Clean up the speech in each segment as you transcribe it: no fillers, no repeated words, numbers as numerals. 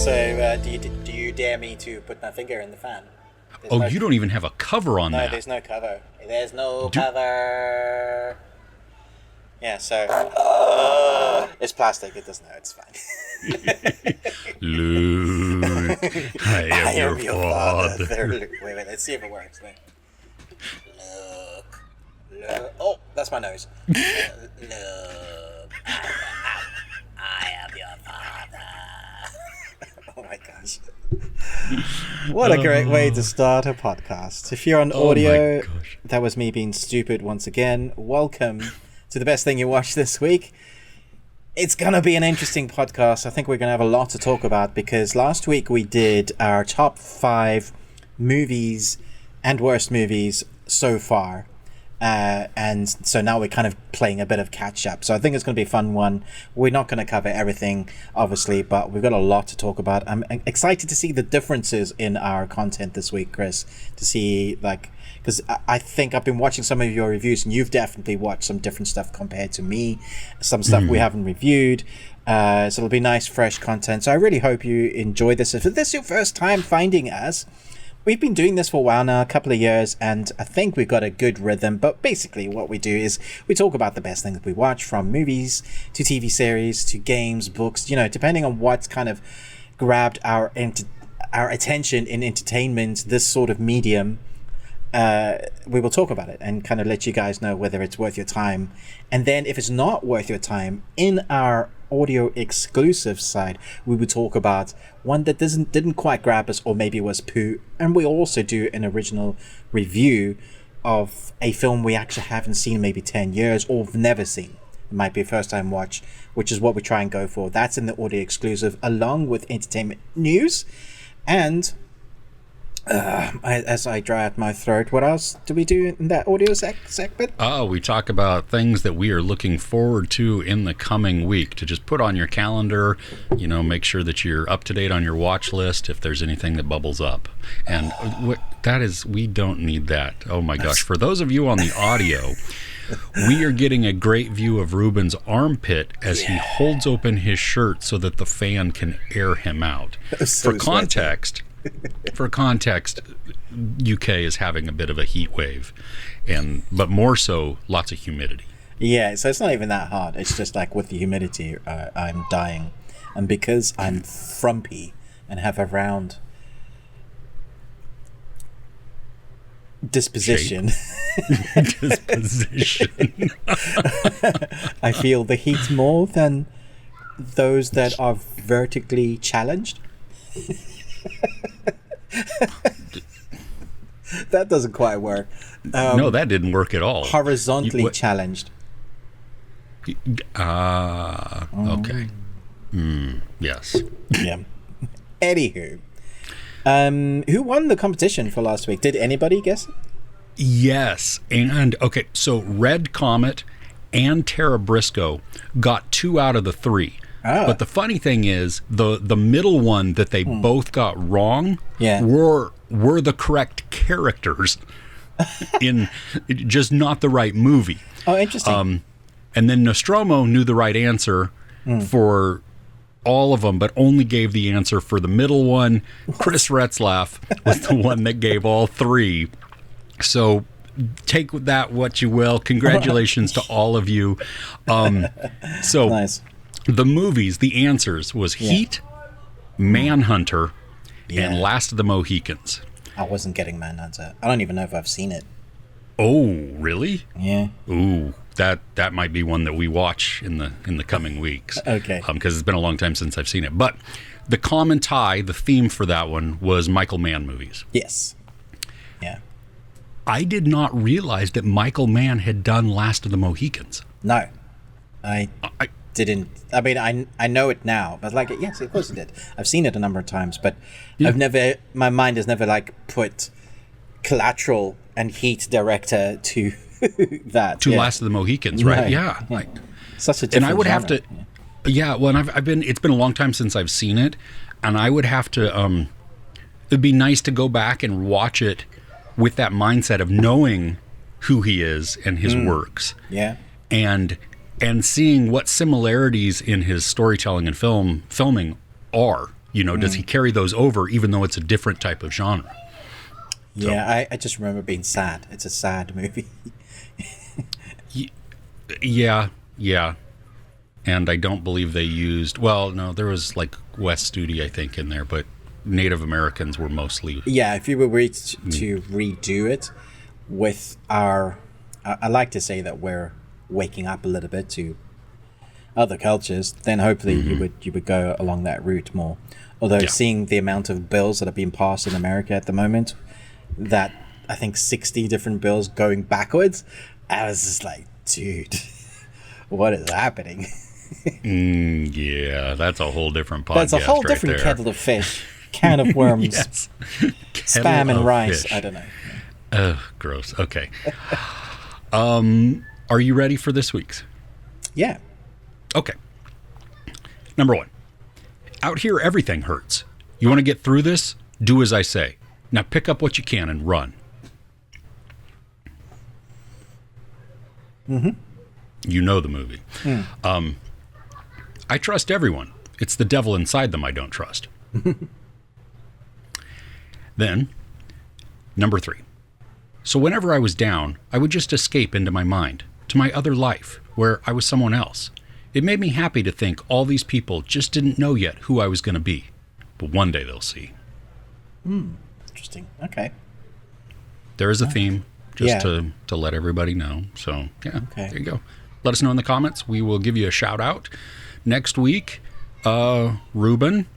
do you dare me to put my finger in the fan? You don't even have a cover on that. No, there's no cover. There's no cover. Yeah, so it's plastic. It doesn't know. It's fine. Luke, I am your father. Wait, let's see if it works. Wait. Look. Oh, that's my nose. Look. I am your father. Oh my gosh. What a great way to start a podcast. If you're on audio, that was me being stupid once again. Welcome to the best thing you watched this week. It's going to be an interesting podcast. I think we're going to have a lot to talk about because last week we did our top 5 movies and worst movies so far. And so now we're kind of playing a bit of catch up. So I think it's going to be a fun one. We're not going to cover everything, obviously, but we've got a lot to talk about. I'm excited to see the differences in our content this week, Chris, to see because I think I've been watching some of your reviews and you've definitely watched some different stuff compared to me, some stuff we haven't reviewed. So it'll be nice, fresh content. So I really hope you enjoy this. If this is your first time finding us, we've been doing this for a while now, a couple of years, and I think we've got a good rhythm. But basically what we do is we talk about the best things that we watch, from movies to TV series to games, books, depending on what's kind of grabbed our attention in entertainment, this sort of medium. We will talk about it and kind of let you guys know whether it's worth your time. And then if it's not worth your time, in our audio exclusive side, we would talk about one that didn't quite grab us, or maybe was poo. And we also do an original review of a film we actually haven't seen maybe 10 years or never seen. It might be a first time watch, which is what we try and go for. That's in the audio exclusive, along with entertainment news. And as I dry out my throat, what else do we do in that audio segment? We talk about things that we are looking forward to in the coming week to just put on your calendar, make sure that you're up to date on your watch list if there's anything that bubbles up. And we don't need that. Oh my gosh. For those of you on the audio, we are getting a great view of Ruben's armpit as he holds open his shirt so that the fan can air him out. So For context, UK is having a bit of a heat wave, but more so, lots of humidity. Yeah, so it's not even that hard. It's just like with the humidity, I'm dying. And because I'm frumpy and have a round disposition, I feel the heat more than those that are vertically challenged. That doesn't quite work. No, that didn't work at all. Horizontally challenged. Okay. Yes. Yeah. Anywho, who won the competition for last week? Did anybody guess? Yes. And okay, so Red Comet and Tara Briscoe got 2 out of the 3. Oh. But the funny thing is, the middle one that they both got wrong were the correct characters in just not the right movie. Oh, interesting. And then Nostromo knew the right answer for all of them, but only gave the answer for the middle one. Chris Retzlaff was the one that gave all 3. So take that what you will. Congratulations to all of you. So nice. The movies, the answers was Heat, Manhunter, and Last of the Mohicans. I wasn't getting Manhunter. I don't even know if I've seen it. Oh, really? Yeah. Ooh, that might be one that we watch in the coming weeks. Okay. Because it's been a long time since I've seen it. But the common tie, the theme for that one was Michael Mann movies. Yes. Yeah. I did not realize that Michael Mann had done Last of the Mohicans. No. I didn't. I mean, I know it now, but yes, of course it did. I've seen it a number of times, but my mind has never put Collateral and Heat director to that. To Last of the Mohicans, right? Right. Yeah. Such a different and I would genre. have to, well, and it's been a long time since I've seen it, and I would have to, it'd be nice to go back and watch it with that mindset of knowing who he is and his works. Yeah. And seeing what similarities in his storytelling and filming are. Does he carry those over even though it's a different type of genre? Yeah, I just remember being sad. It's a sad movie. Yeah. And I don't believe they used... Well, no, there was like West Studi, I think, in there, but Native Americans were mostly... Yeah, if you were to redo it with our... I like to say that we're waking up a little bit to other cultures, then hopefully you would go along that route more. Although seeing the amount of bills that are being passed in America at the moment, that I think 60 different bills going backwards, I was just like, dude, what is happening? Yeah, that's a whole different podcast. That's a whole different kettle of fish, can of worms, spam and rice. Fish. I don't know. Ugh, gross. Okay. Are you ready for this week's? Yeah. Okay. Number 1. Out here, everything hurts. You want to get through this? Do as I say. Now pick up what you can and run. You know the movie. I trust everyone. It's the devil inside them I don't trust. Then, number 3. So whenever I was down, I would just escape into my mind, to my other life, where I was someone else. It made me happy to think all these people just didn't know yet who I was going to be. But one day they'll see. Interesting. Okay. There is a theme, just to let everybody know. So, there you go. Let us know in the comments. We will give you a shout out. Next week, Ruben,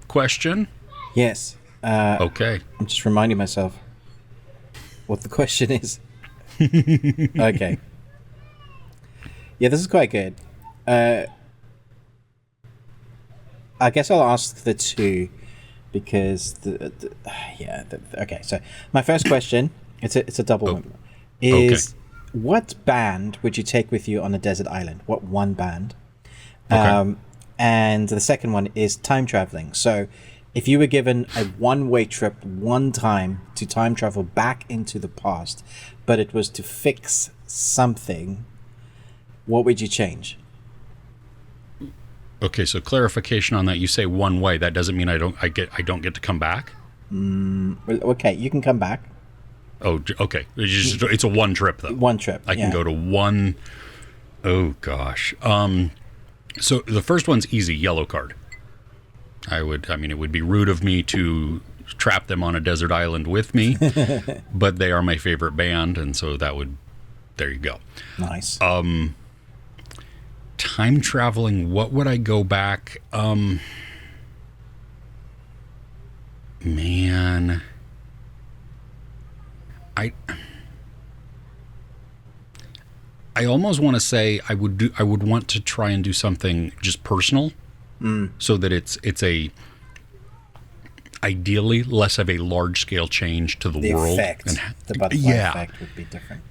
question? Yes. Okay. I'm just reminding myself what the question is. Okay. Yeah, this is quite good. I guess I'll ask the two because okay. So my first question, it's a double one, is what band would you take with you on a desert island? What one band? Okay. And the second one is time traveling. So if you were given a one-way trip one time to time travel back into the past, but it was to fix something, what would you change? Okay, so clarification on that. You say one way. That doesn't mean I don't get to come back? Okay, you can come back. Oh, okay. It's a one trip, though. One trip. I can go to one. Oh, gosh. So the first one's easy, yellow card. It would be rude of me to trap them on a desert island with me, but they are my favorite band, and so there you go. Nice. Time traveling, what would I go back? Man, I almost want to say I would want to try and do something just personal, so that it's a ideally less of a large scale change to the world. Effect, the butterfly effect would be different.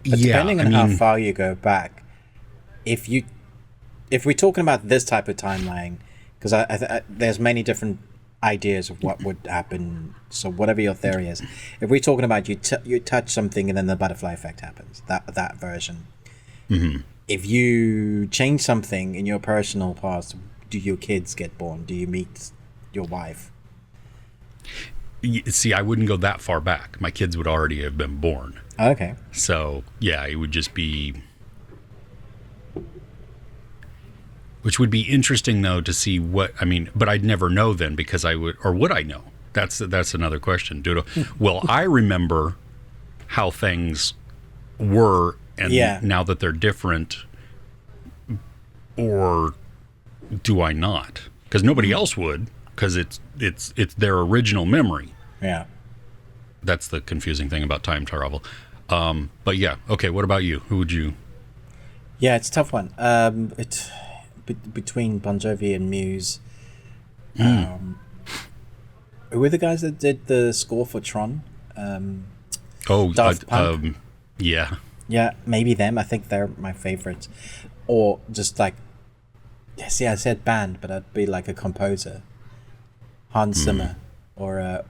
But depending on how far you go back, if we're talking about this type of timeline, because there's many different ideas of what would happen. So whatever your theory is, if we're talking about you touch something and then the butterfly effect happens, that version. Mm-hmm. If you change something in your personal past, do your kids get born? Do you meet your wife? See, I wouldn't go that far back. My kids would already have been born. Okay. So yeah, it would just be. Which would be interesting, though, to see but I'd never know then because would I know? That's another question. Will I remember how things were and now that they're different, or do I not? Because nobody else would, because it's their original memory. Yeah. That's the confusing thing about time travel. But yeah, okay, what about you? Who would you? Yeah, it's a tough one. Between Bon Jovi and Muse. Who were the guys that did the score for Tron? Daft Punk? Yeah. Yeah, maybe them. I think they're my favorites. Or just like, I said band, but I'd be like a composer. Hans Zimmer or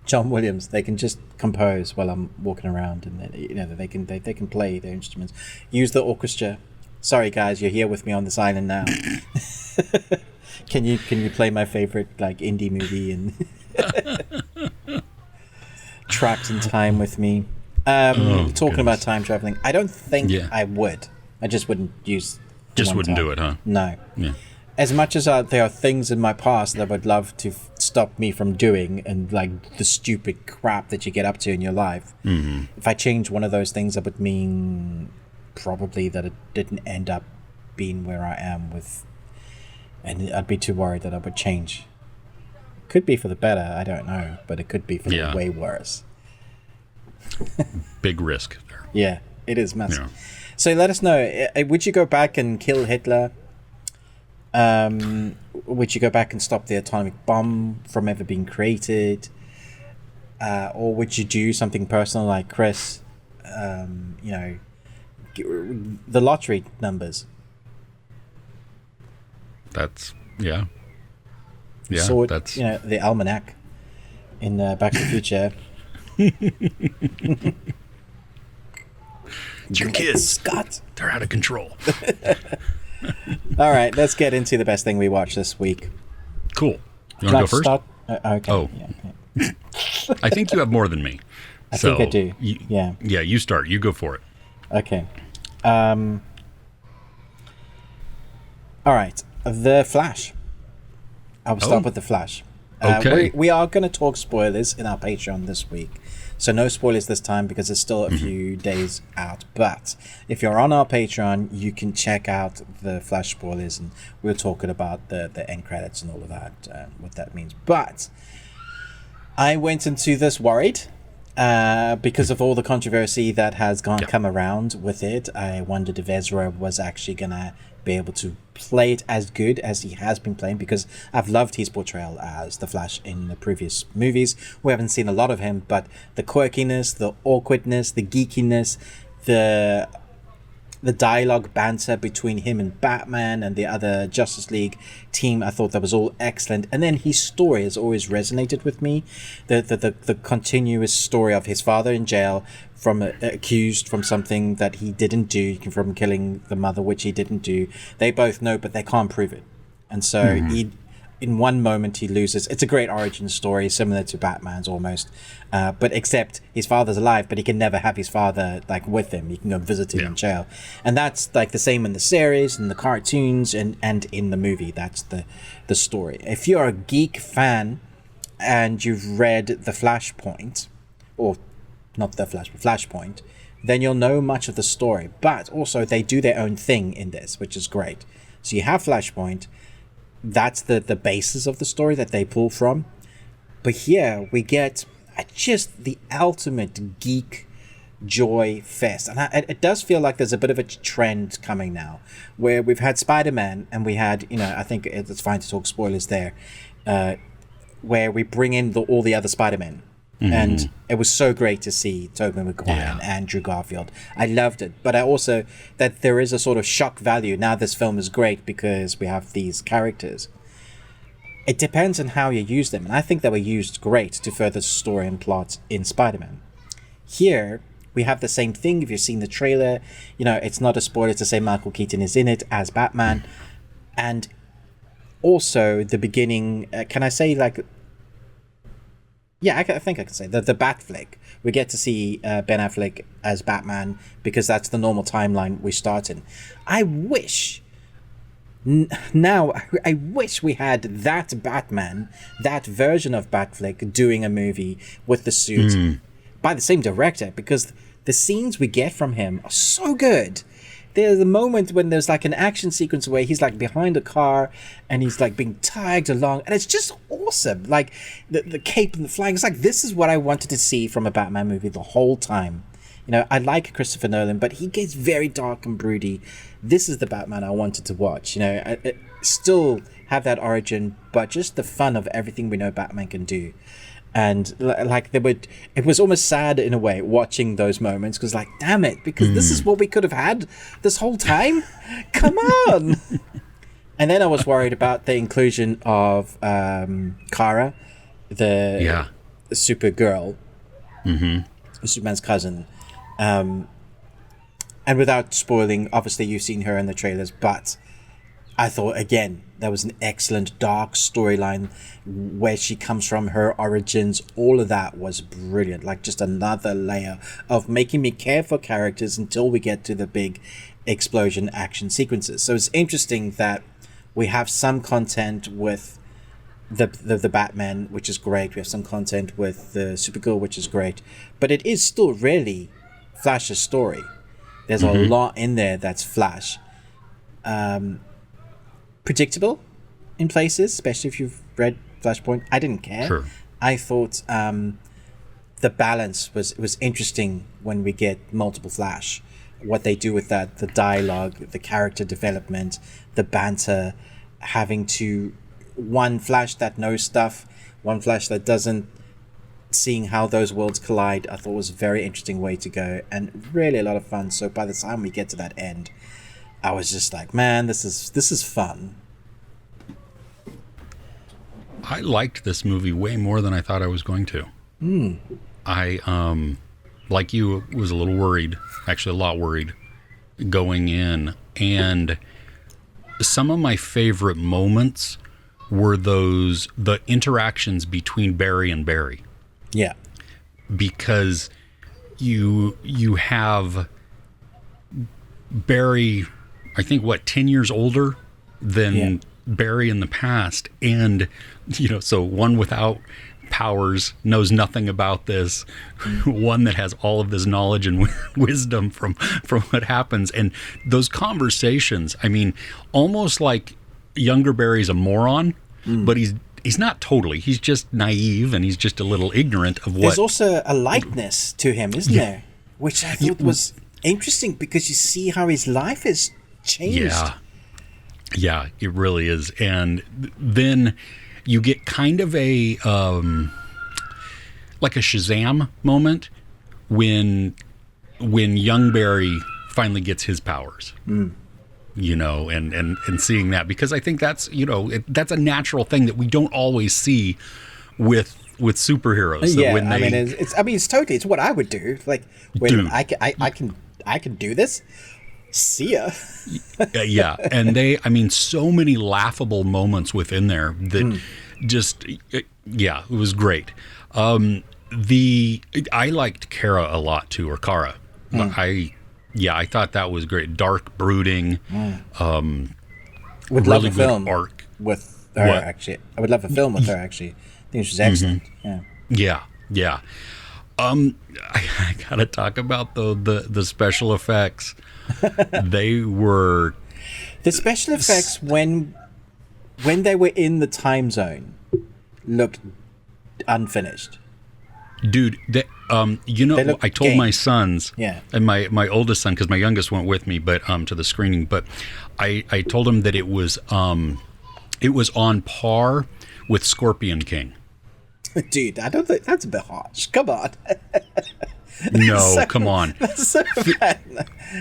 John Williams. They can just compose while I'm walking around, and they can play their instruments. Use the orchestra. Sorry guys, you're here with me on this island now. Can you play my favorite like indie movie and Trapped in Time with me? Talking about time traveling, I don't think I would. I just wouldn't use. Just wouldn't do it, huh? No. Yeah. As much as there are things in my past that I would love to stop me from doing, and like the stupid crap that you get up to in your life, if I change one of those things, that would mean probably that it didn't end up being where I am with, and I'd be too worried that I would change. Could be for the better, I don't know, but it could be for the way worse. Big risk there. Yeah, it is massive. Yeah. So let us know, would you go back and kill Hitler? Would you go back and stop the atomic bomb from ever being created? Or would you do something personal like Chris? The lottery numbers. That's, yeah. Sword, that's... the almanac in Back to the Future. Your kids, Scott. They're out of control. All right, let's get into the best thing we watched this week. Cool. You want to go first? Okay. Oh. Yeah. I think you have more than me. I think I do. Yeah, you start. You go for it. Okay. All right. The Flash. I'll start with The Flash. Okay. We are going to talk spoilers in our Patreon this week. So no spoilers this time because it's still a few days out. But if you're on our Patreon, you can check out the Flash spoilers, and we're talking about the end credits and all of that, what that means. But I went into this worried because of all the controversy that has come around with it. I wondered if Ezra was actually going to be able to play it as good as he has been playing, because I've loved his portrayal as the Flash in the previous movies. We haven't seen a lot of him, but the quirkiness, the awkwardness, the geekiness, the dialogue banter between him and Batman and the other Justice League team, I thought that was all excellent. And then his story has always resonated with me. The continuous story of his father in jail, from accused from something that he didn't do, from killing the mother, which he didn't do. They both know, but they can't prove it. And so in one moment he loses. It's a great origin story, similar to Batman's almost, but except his father's alive, but he can never have his father like with him. He can go visit him in jail, and that's like the same in the series and the cartoons and in the movie. That's the story. If you're a geek fan and you've read the Flashpoint, or not the Flash, but Flashpoint, then you'll know much of the story. But also they do their own thing in this, which is great. So you have Flashpoint. That's the basis of the story that they pull from. But here we get just the ultimate geek joy fest. And it does feel like there's a bit of a trend coming now, where we've had Spider-Man and we had, I think it's fine to talk spoilers there, where we bring in all the other Spider-Men. And it was so great to see Tobey Maguire and Andrew Garfield. I loved it. But I also, that there is a sort of shock value. Now this film is great because we have these characters. It depends on how you use them. And I think they were used great to further story and plot in Spider-Man. Here, we have the same thing. If you've seen the trailer, it's not a spoiler to say Michael Keaton is in it as Batman. And also the beginning, can I say like... Yeah, I think I can say the Bat flick. We get to see Ben Affleck as Batman because that's the normal timeline we start in. I wish we had that Batman, that version of Batfleck doing a movie with the suit by the same director, because the scenes we get from him are so good. There's a moment when there's like an action sequence where he's like behind a car and he's like being tagged along, and it's just awesome. Like the cape and the flying. It's like, this is what I wanted to see from a Batman movie the whole time. I like Christopher Nolan, but he gets very dark and broody. This is the Batman I wanted to watch. I still have that origin, but just the fun of everything we know Batman can do. And like it was almost sad in a way watching those moments, because like, damn it, because this is what we could have had this whole time. Come on. And then I was worried about the inclusion of Kara, the Supergirl, Superman's cousin. And without spoiling, obviously you've seen her in the trailers, but I thought, again, that was an excellent dark storyline, where she comes from, her origins, all of that was brilliant. Like, just another layer of making me care for characters until we get to the big explosion action sequences. So it's interesting that we have some content with the Batman, which is great. We have some content with the Supergirl, which is great. But it is still really Flash's story. There's a lot in there that's Flash. Predictable in places, especially if you've read Flashpoint. I didn't care. Sure. I thought the balance was interesting when we get multiple Flash. What they do with that, the dialogue, the character development, the banter, having to one Flash that knows stuff, one Flash that doesn't, seeing how those worlds collide, I thought was a very interesting way to go, and really a lot of fun. So by the time we get to that end, I was just like, man, this is fun. I liked this movie way more than I thought I was going to. I, like you, was a little worried, actually a lot worried, going in. And some of my favorite moments were the interactions between Barry and Barry. Yeah. Because you have Barry, I think, 10 years older than Barry in the past. And, so one without powers knows nothing about this, one that has all of this knowledge and wisdom from what happens. And those conversations, I mean, almost like younger Barry's a moron, but he's not totally. He's just naive, and he's just a little ignorant of what... There's also a lightness to him, isn't there? Which I thought was interesting, because you see how his life has changed. Yeah, it really is. And then you get kind of a like a Shazam moment when young Barry finally gets his powers. And seeing that, because I think that's that's a natural thing that we don't always see with superheroes. Yeah, when they, it's totally, it's what I would do. Like, when I can do this. See ya. Yeah, and so many laughable moments within there that just, it was great. I liked Kara a lot too, or Kara. I thought that was great. Dark, brooding. Would love a film arc with her. Actually, I would love a film with her. Actually, I think she's excellent. Yeah. I gotta talk about the special effects. They were the special effects when they were in the time zone looked unfinished. Dude, I told my sons, and my oldest son, because my youngest went with me, but to the screening. But I told him that it was on par with Scorpion King. Dude, I don't think that's a bit harsh. Come on. No, come on. That's so bad.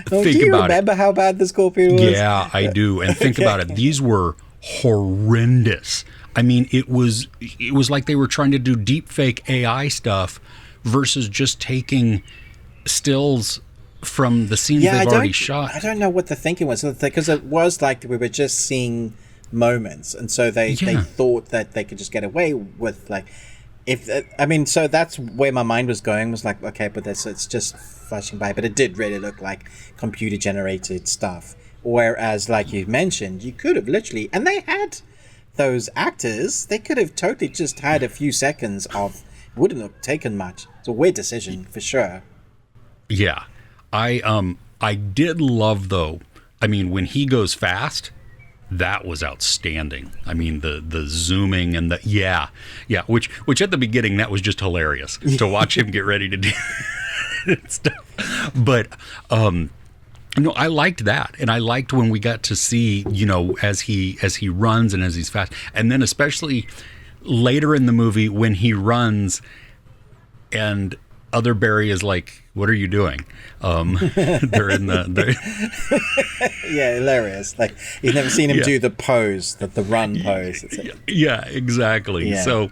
Do you remember how bad the Scorpion was? Yeah, I do. And think about it. These were horrendous. I mean, it was like they were trying to do deep fake AI stuff versus just taking stills from the scenes they've already shot. I don't know what the thinking was, because it was like we were just seeing moments, and so they thought that they could just get away with, like, so that's where my mind was going, was like, okay, but it's just flashing by, but it did really look like computer generated stuff. Whereas, like you mentioned, you could have literally, and they had those actors, they could have totally just had a few seconds of, wouldn't have taken much. It's a weird decision for sure. Yeah. I did love, though, I mean, when he goes fast, that was outstanding. I mean, the zooming and which at the beginning, that was just hilarious to watch him get ready to do stuff. But I liked that, and I liked when we got to see, as he runs and as he's fast, and then especially later in the movie when he runs and other Barry is like, "What are you doing?" They're in yeah, hilarious. Like, you've never seen him do the pose, the run pose. Yeah, exactly. Yeah. So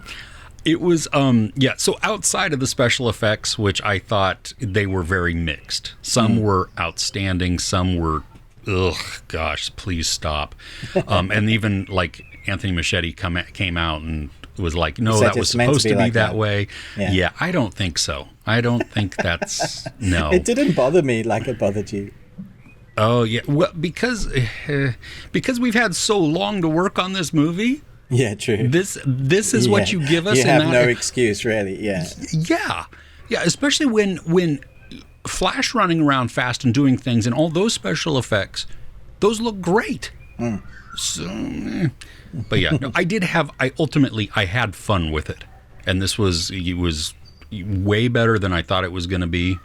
it was so outside of the special effects, which I thought they were very mixed. Some were outstanding, some were ugh, gosh, please stop. And even like Anthony Machete came out and was like, no, that was supposed to be like that way. Yeah, I don't think so. I don't think that's, no. It didn't bother me like it bothered you. Oh, yeah. Well, because we've had so long to work on this movie. Yeah, true. This is what you give us. You have no excuse, really. Yeah. Yeah. Especially when Flash running around fast and doing things and all those special effects, those look great. So, but yeah, no, I ultimately had fun with it, and it was way better than I thought it was going to be.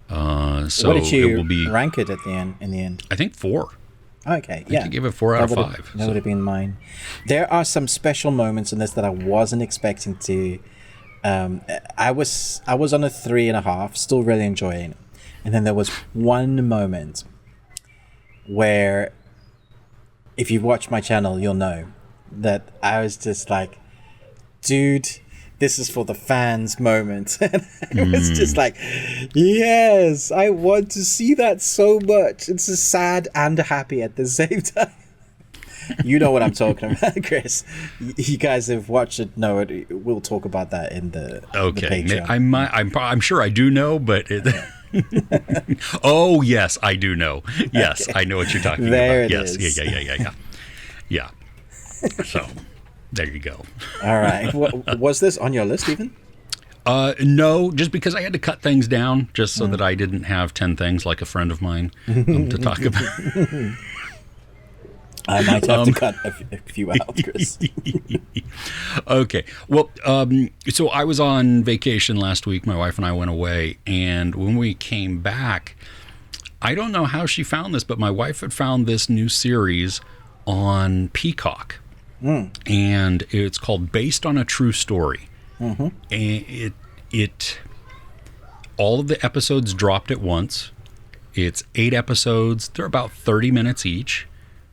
So what did you it will be, rank it at the end? In the end, I think 4. Okay, I think give it 4 out of 5. That would have been mine. There are some special moments in this that I wasn't expecting to. I was on a 3.5, still really enjoying it, and then there was one moment where, if you watch my channel, you'll know that I was just like, dude, this is for the fans moment. And I was just like, yes, I want to see that so much. It's sad and happy at the same time. You know what I'm talking about, Chris. You guys have watched it, know it. We'll talk about that in the Patreon. I'm sure I do know, but oh yes, I do know. Yes, okay. I know what you're talking there about. It yes, is. Yeah. So there you go. All right. Was this on your list even? No, just because I had to cut things down just so that I didn't have 10 things like a friend of mine to talk about. I might have to cut a few out, Chris. Okay. Well, so I was on vacation last week. My wife and I went away. And when we came back, I don't know how she found this, but my wife had found this new series on Peacock. And it's called Based on a True Story. And it all of the episodes dropped at once. It's 8 episodes. They're about 30 minutes each.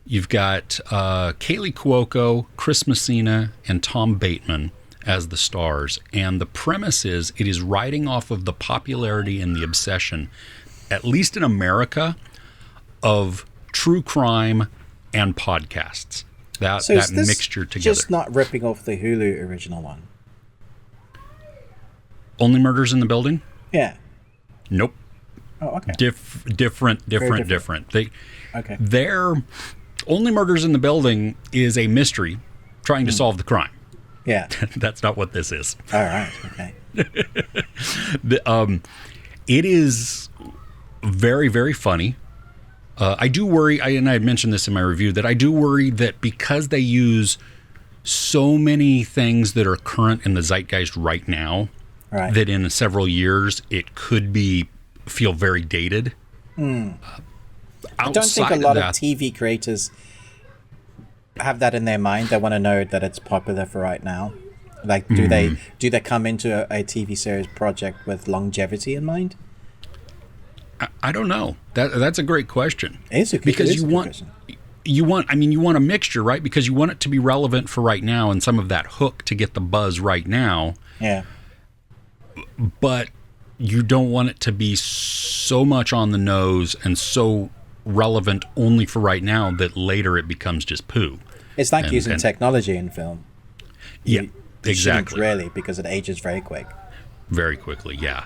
You've got Kaylee Cuoco, Chris Messina, and Tom Bateman as the stars. And the premise is it is riding off of the popularity and the obsession, at least in America, of true crime and podcasts. That mixture together. Just not ripping off the Hulu original one? Only Murders in the Building? Yeah. Nope. Oh, okay. Different. Okay. Their Only Murders in the Building is a mystery trying to solve the crime. Yeah. That's not what this is. All right. Okay. It is very, very funny. I do worry, and I had mentioned this in my review, that I do worry that because they use so many things that are current in the zeitgeist right now, that in several years it could feel very dated. I don't think a lot of TV creators have that in their mind. They want to know that it's popular for right now. Like, do they come into a TV series project with longevity in mind? I don't know. That's a great question. It's a good question. You want a mixture, right? Because you want it to be relevant for right now and some of that hook to get the buzz right now. Yeah. But you don't want it to be so much on the nose and so relevant only for right now that later it becomes just poo. It's like using technology in film. Exactly. Really, because it ages very quick. Very quickly, yeah.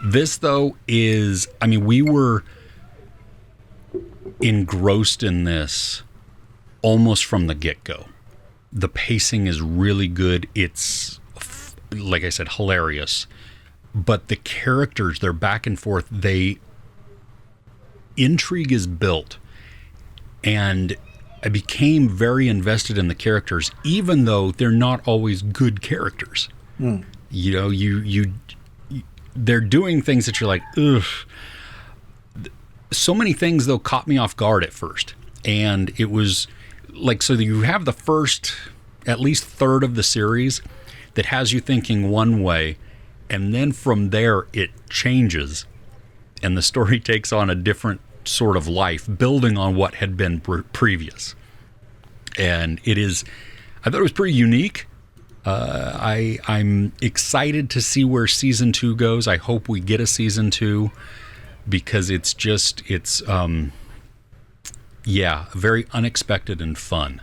This, though, is... I mean, we were engrossed in this almost from the get-go. The pacing is really good. It's, like I said, hilarious. But the characters, they're back and forth. Intrigue is built. And I became very invested in the characters, even though they're not always good characters. You know, they're doing things that you're like, ugh. So many things, though, caught me off guard at first. And it was like, so you have the first, at least third of the series that has you thinking one way. And then from there, it changes. And the story takes on a different sort of life, building on what had been previous. And I thought it was pretty unique. I'm excited to see where season 2 goes. I hope we get a season 2 because it's Yeah, very unexpected and fun.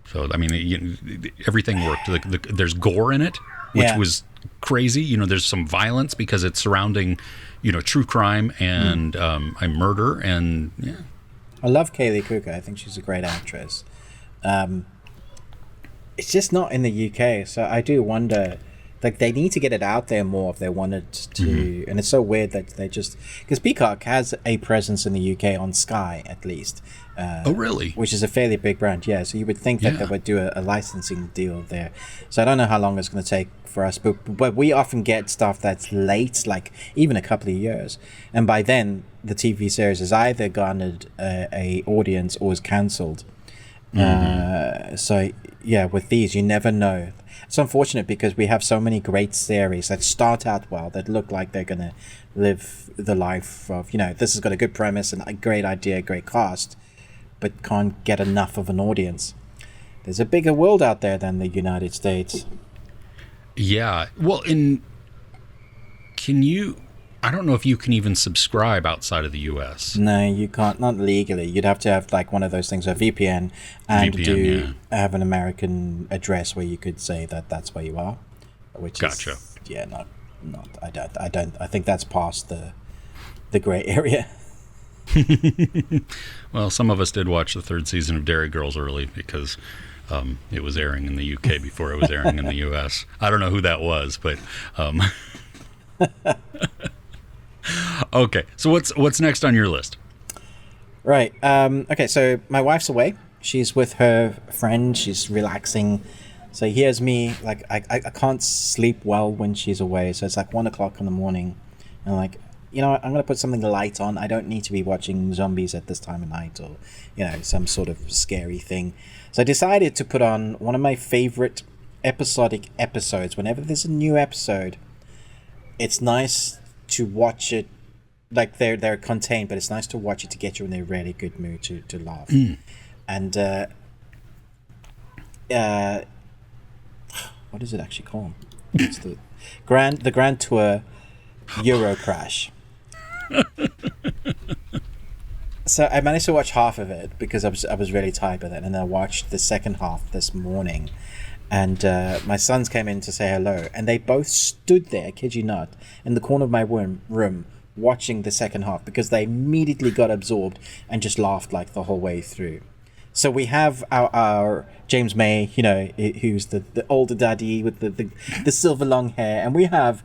So, I mean, everything worked. There's gore in it, which was crazy. There's some violence because it's surrounding, true crime and a murder. And, yeah. I love Kaylee Cuoco. I think she's a great actress. It's just not in the UK. So I do wonder, like, they need to get it out there more if they wanted to. And it's so weird that they just... Because Peacock has a presence in the UK on Sky, at least. Oh, really? Which is a fairly big brand, yeah. So you would think that they would do a licensing deal there. So I don't know how long it's going to take for us. But we often get stuff that's late, like even a couple of years. And by then, the TV series has either garnered a audience or is cancelled. So, yeah, with these, you never know. It's unfortunate because we have so many great series that start out well, that look like they're going to live the life of, this has got a good premise and a great idea, great cast, but can't get enough of an audience. There's a bigger world out there than the United States. Yeah. Well, I don't know if you can even subscribe outside of the US. No, you can't. Not legally. You'd have to have like one of those things, a VPN, and have an American address where you could say that that's where you are. Which gotcha. Is, yeah, not. I don't. I think that's past the gray area. Well, some of us did watch the third season of Dairy Girls early because it was airing in the UK before it was airing in the US. I don't know who that was, but. Okay, so what's next on your list? Right. Okay, so my wife's away. She's with her friend. She's relaxing. So here's me. Like I can't sleep well when she's away. So it's like 1 o'clock in the morning, and I'm like, I'm gonna put something light on. I don't need to be watching zombies at this time of night or some sort of scary thing. So I decided to put on one of my favorite episodic episodes. Whenever there's a new episode, it's nice to watch it. Like they're contained, but it's nice to watch it to get you in a really good mood to laugh. And what is it actually called? It's the Grand Tour Eurocrash. So I managed to watch half of it because I was really tired by then, and I watched the second half this morning. And my sons came in to say hello, and they both stood there, kid you not, in the corner of my room watching the second half because they immediately got absorbed and just laughed like the whole way through. So we have our James May, who's the older daddy with the silver long hair, and we have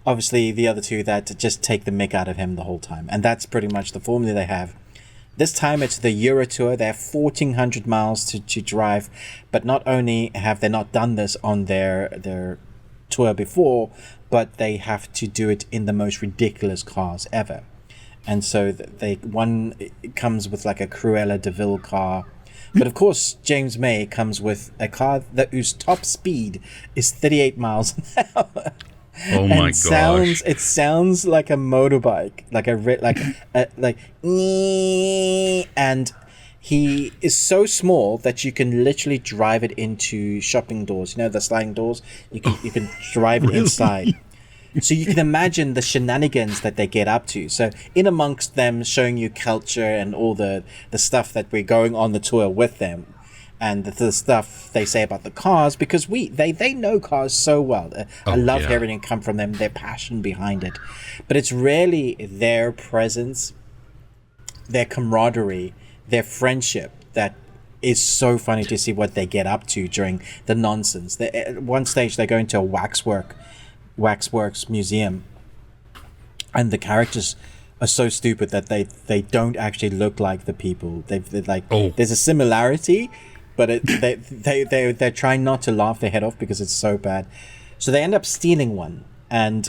obviously the other two that just take the mick out of him the whole time, and that's pretty much the formula they have. This time it's the Euro Tour. They have 1,400 miles to drive, but not only have they not done this on their tour before, but they have to do it in the most ridiculous cars ever. And so one comes with like a Cruella de Vil car, but of course James May comes with a car whose top speed is 38 miles an hour. Oh my gosh! It sounds like a motorbike, and he is so small that you can literally drive it into shopping doors. The sliding doors. You can drive it inside. So you can imagine the shenanigans that they get up to. So in amongst them showing you culture and all the stuff that we're going on the tour with them. And the stuff they say about the cars, because they know cars so well. I love hearing it come from them, their passion behind it. But it's really their presence, their camaraderie, their friendship that is so funny to see what they get up to during the nonsense. At one stage, they're going to a waxworks museum, and the characters are so stupid that they don't actually look like the people. There's a similarity, but they're trying not to laugh their head off because it's so bad. So they end up stealing one, and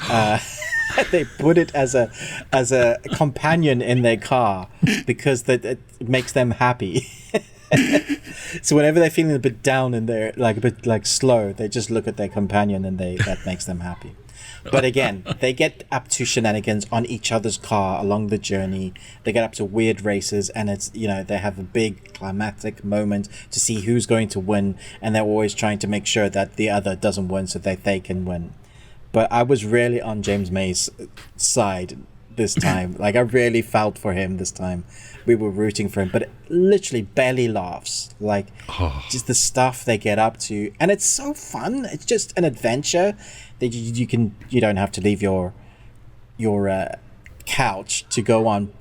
they put it as a companion in their car because it makes them happy. So whenever they're feeling a bit down and they're like a bit like slow, they just look at their companion and that makes them happy. But again, they get up to shenanigans on each other's car along the journey. They get up to weird races, and it's they have a big climactic moment to see who's going to win, and they're always trying to make sure that the other doesn't win so that they can win. But I was really on James May's side this time. Like, I really felt for him this time. We were rooting for him, but literally belly laughs. Like, just the stuff they get up to, and it's so fun. It's just an adventure that you don't have to leave your couch to go on.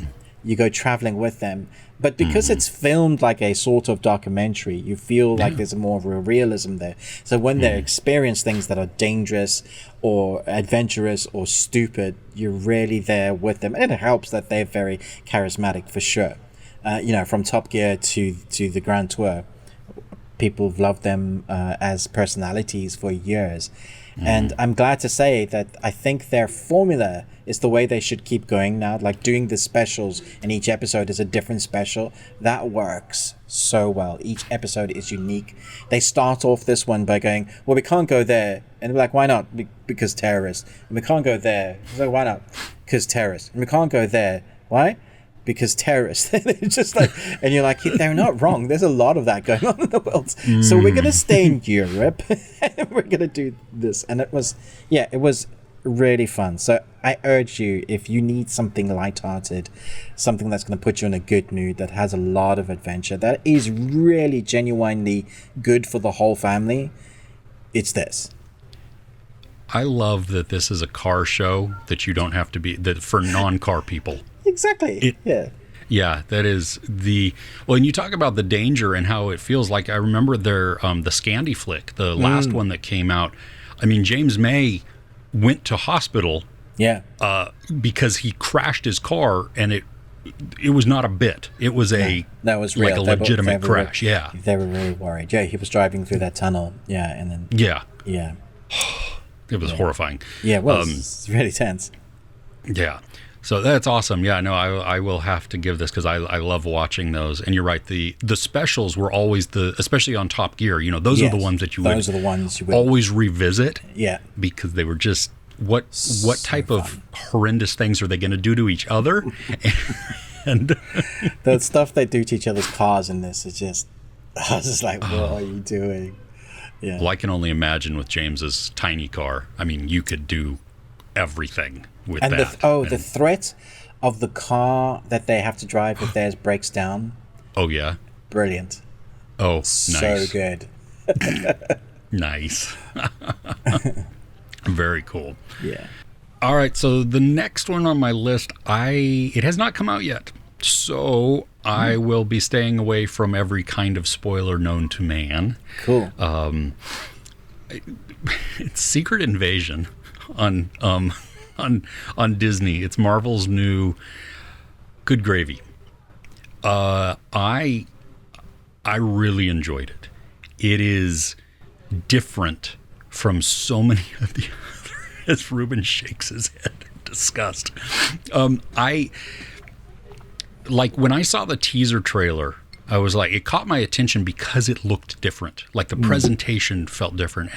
You go traveling with them, but because it's filmed like a sort of documentary, you feel like there's more of a realism there. So when they experience things that are dangerous or adventurous or stupid, you're really there with them, and it helps that they're very charismatic for sure. From Top Gear to the Grand Tour, people have loved them as personalities for years. And I'm glad to say that I think their formula is the way they should keep going now. Like, doing the specials, and each episode is a different special. That works so well. Each episode is unique. They start off this one by going, well, we can't go there. And they're like, why not? Because terrorists. And we can't go there. So why not? Because terrorists. And we can't go there. Why? Because terrorists. It's just like, and you're like, they're not wrong. There's a lot of that going on in the world. So we're going to stay in Europe and we're going to do this. And it was really fun. So I urge you, if you need something lighthearted, something that's going to put you in a good mood, that has a lot of adventure, that is really genuinely good for the whole family, it's this. I love that this is a car show that you don't have to be, that for non-car people. Exactly. Yeah, that is and you talk about the danger and how it feels like. I remember the Scandi flick, the last one that came out. I mean, James May went to hospital because he crashed his car, and it was not a bit. It was that was real. Like a legitimate crash. They were really worried. Yeah, he was driving through that tunnel. Yeah, and then it was horrifying. Yeah, it was. It's really tense. Yeah. So that's awesome. Yeah, no, I will have to give this, because I love watching those. And you're right, the specials were always especially on Top Gear, those are the ones that you would always revisit. Yeah. Because they were just, what type of horrendous things are they going to do to each other? And the stuff they do to each other's cars in this is just, I was just like, what are you doing? Yeah. Well, I can only imagine with James's tiny car. I mean, you could do everything with that. The threat of the car that they have to drive if theirs breaks down. Oh, yeah. Brilliant. Oh, so nice. Good. Nice. Very cool. Yeah. All right, so the next one on my list, it has not come out yet. So I will be staying away from every kind of spoiler known to man. Cool. It's Secret Invasion on Disney. It's Marvel's new Good Gravy. I really enjoyed it. It is different from so many of the other, as Ruben shakes his head in disgust. I like, when I saw the teaser trailer, I was like, it caught my attention because it looked different. Like, the presentation felt different.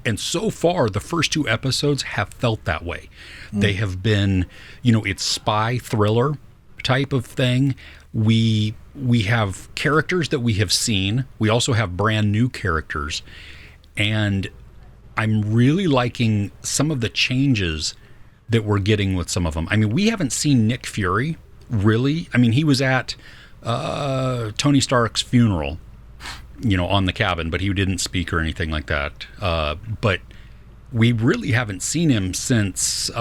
And so far, the first 2 episodes have felt that way. They have been, it's spy thriller type of thing. We have characters that we have seen. We also have brand new characters. And I'm really liking some of the changes that we're getting with some of them. I mean, we haven't seen Nick Fury, really. I mean, he was at Tony Stark's funeral, on the cabin, but he didn't speak or anything like that. But we really haven't seen him since, since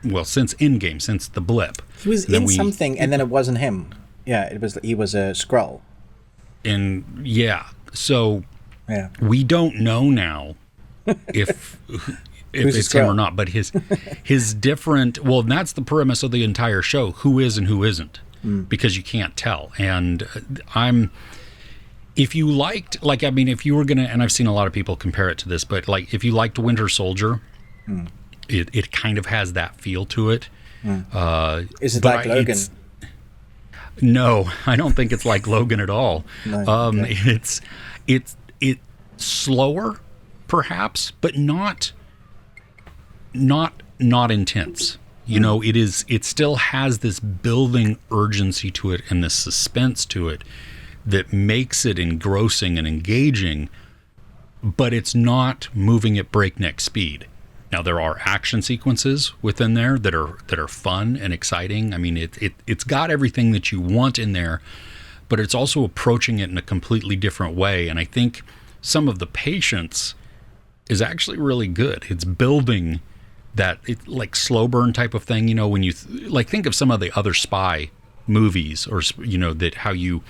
Endgame, since the blip. He was in something, and then it wasn't him. Yeah, he was a Skrull. And so we don't know now if it's him or not. But his different. Well, that's the premise of the entire show: who is and who isn't. Because you can't tell. And if you liked, if you were gonna, and I've seen a lot of people compare it to this, but like, if you liked Winter Soldier, it kind of has that feel to it. Is it like Logan? No, I don't think it's like Logan at all. No, okay. It's slower, perhaps, but not intense. It still has this building urgency to it and this suspense to it that makes it engrossing and engaging, but it's not moving at breakneck speed. Now there are action sequences within there that are fun and exciting. I mean, it's got everything that you want in there, but it's also approaching it in a completely different way. And I think some of the patience is actually really good. It's building that like slow burn type of thing. You know, when you like think of some of the other spy movies, or you know, that how you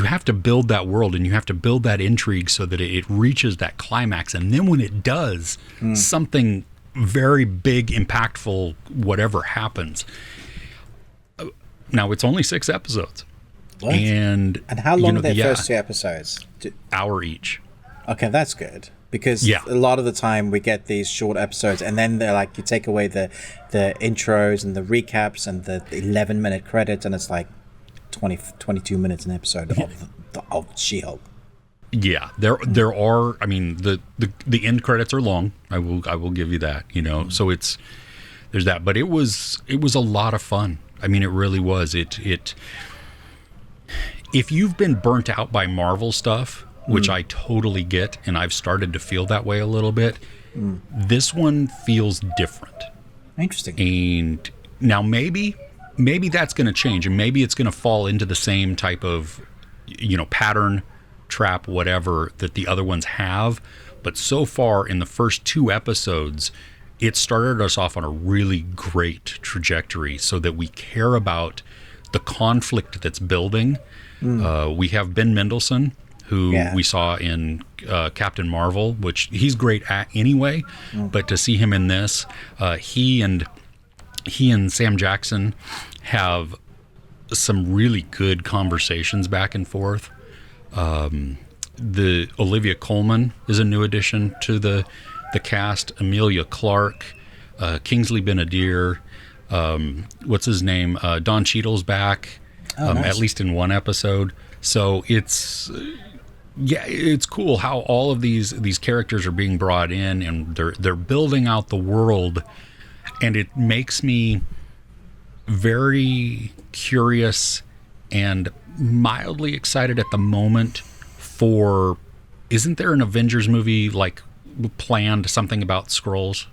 have to build that world and you have to build that intrigue so that it reaches that climax, and then when it does, something very big, impactful, whatever happens. Now it's only 6 episodes. What? And how long are the first 2 episodes? Hour each. Okay, that's good. Because a lot of the time we get these short episodes, and then they're like, you take away the intros and the recaps and the 11-minute credits, and it's like 22 minutes an episode of She-Hulk. Yeah, there are. I mean, the end credits are long. I will give you that. You know, so there's that. But it was a lot of fun. I mean, it really was. It if you've been burnt out by Marvel stuff, which I totally get, and I've started to feel that way a little bit, this one feels different. Interesting. And now maybe that's going to change, and maybe it's going to fall into the same type of, you know, pattern, trap, whatever that the other ones have. But so far in the first 2 episodes, it started us off on a really great trajectory so that we care about the conflict that's building. We have Ben Mendelsohn, who we saw in Captain Marvel, which he's great at anyway, but to see him in this, he and Sam Jackson have some really good conversations back and forth. The Olivia Colman is a new addition to the cast. Emilia Clarke, Kingsley Ben-Adir, what's his name? Don Cheadle's back, nice. At least in one episode. So it's cool how all of these characters are being brought in, and they're building out the world, and it makes me very curious and mildly excited at the moment for, isn't there an Avengers movie like planned, something about Skrulls?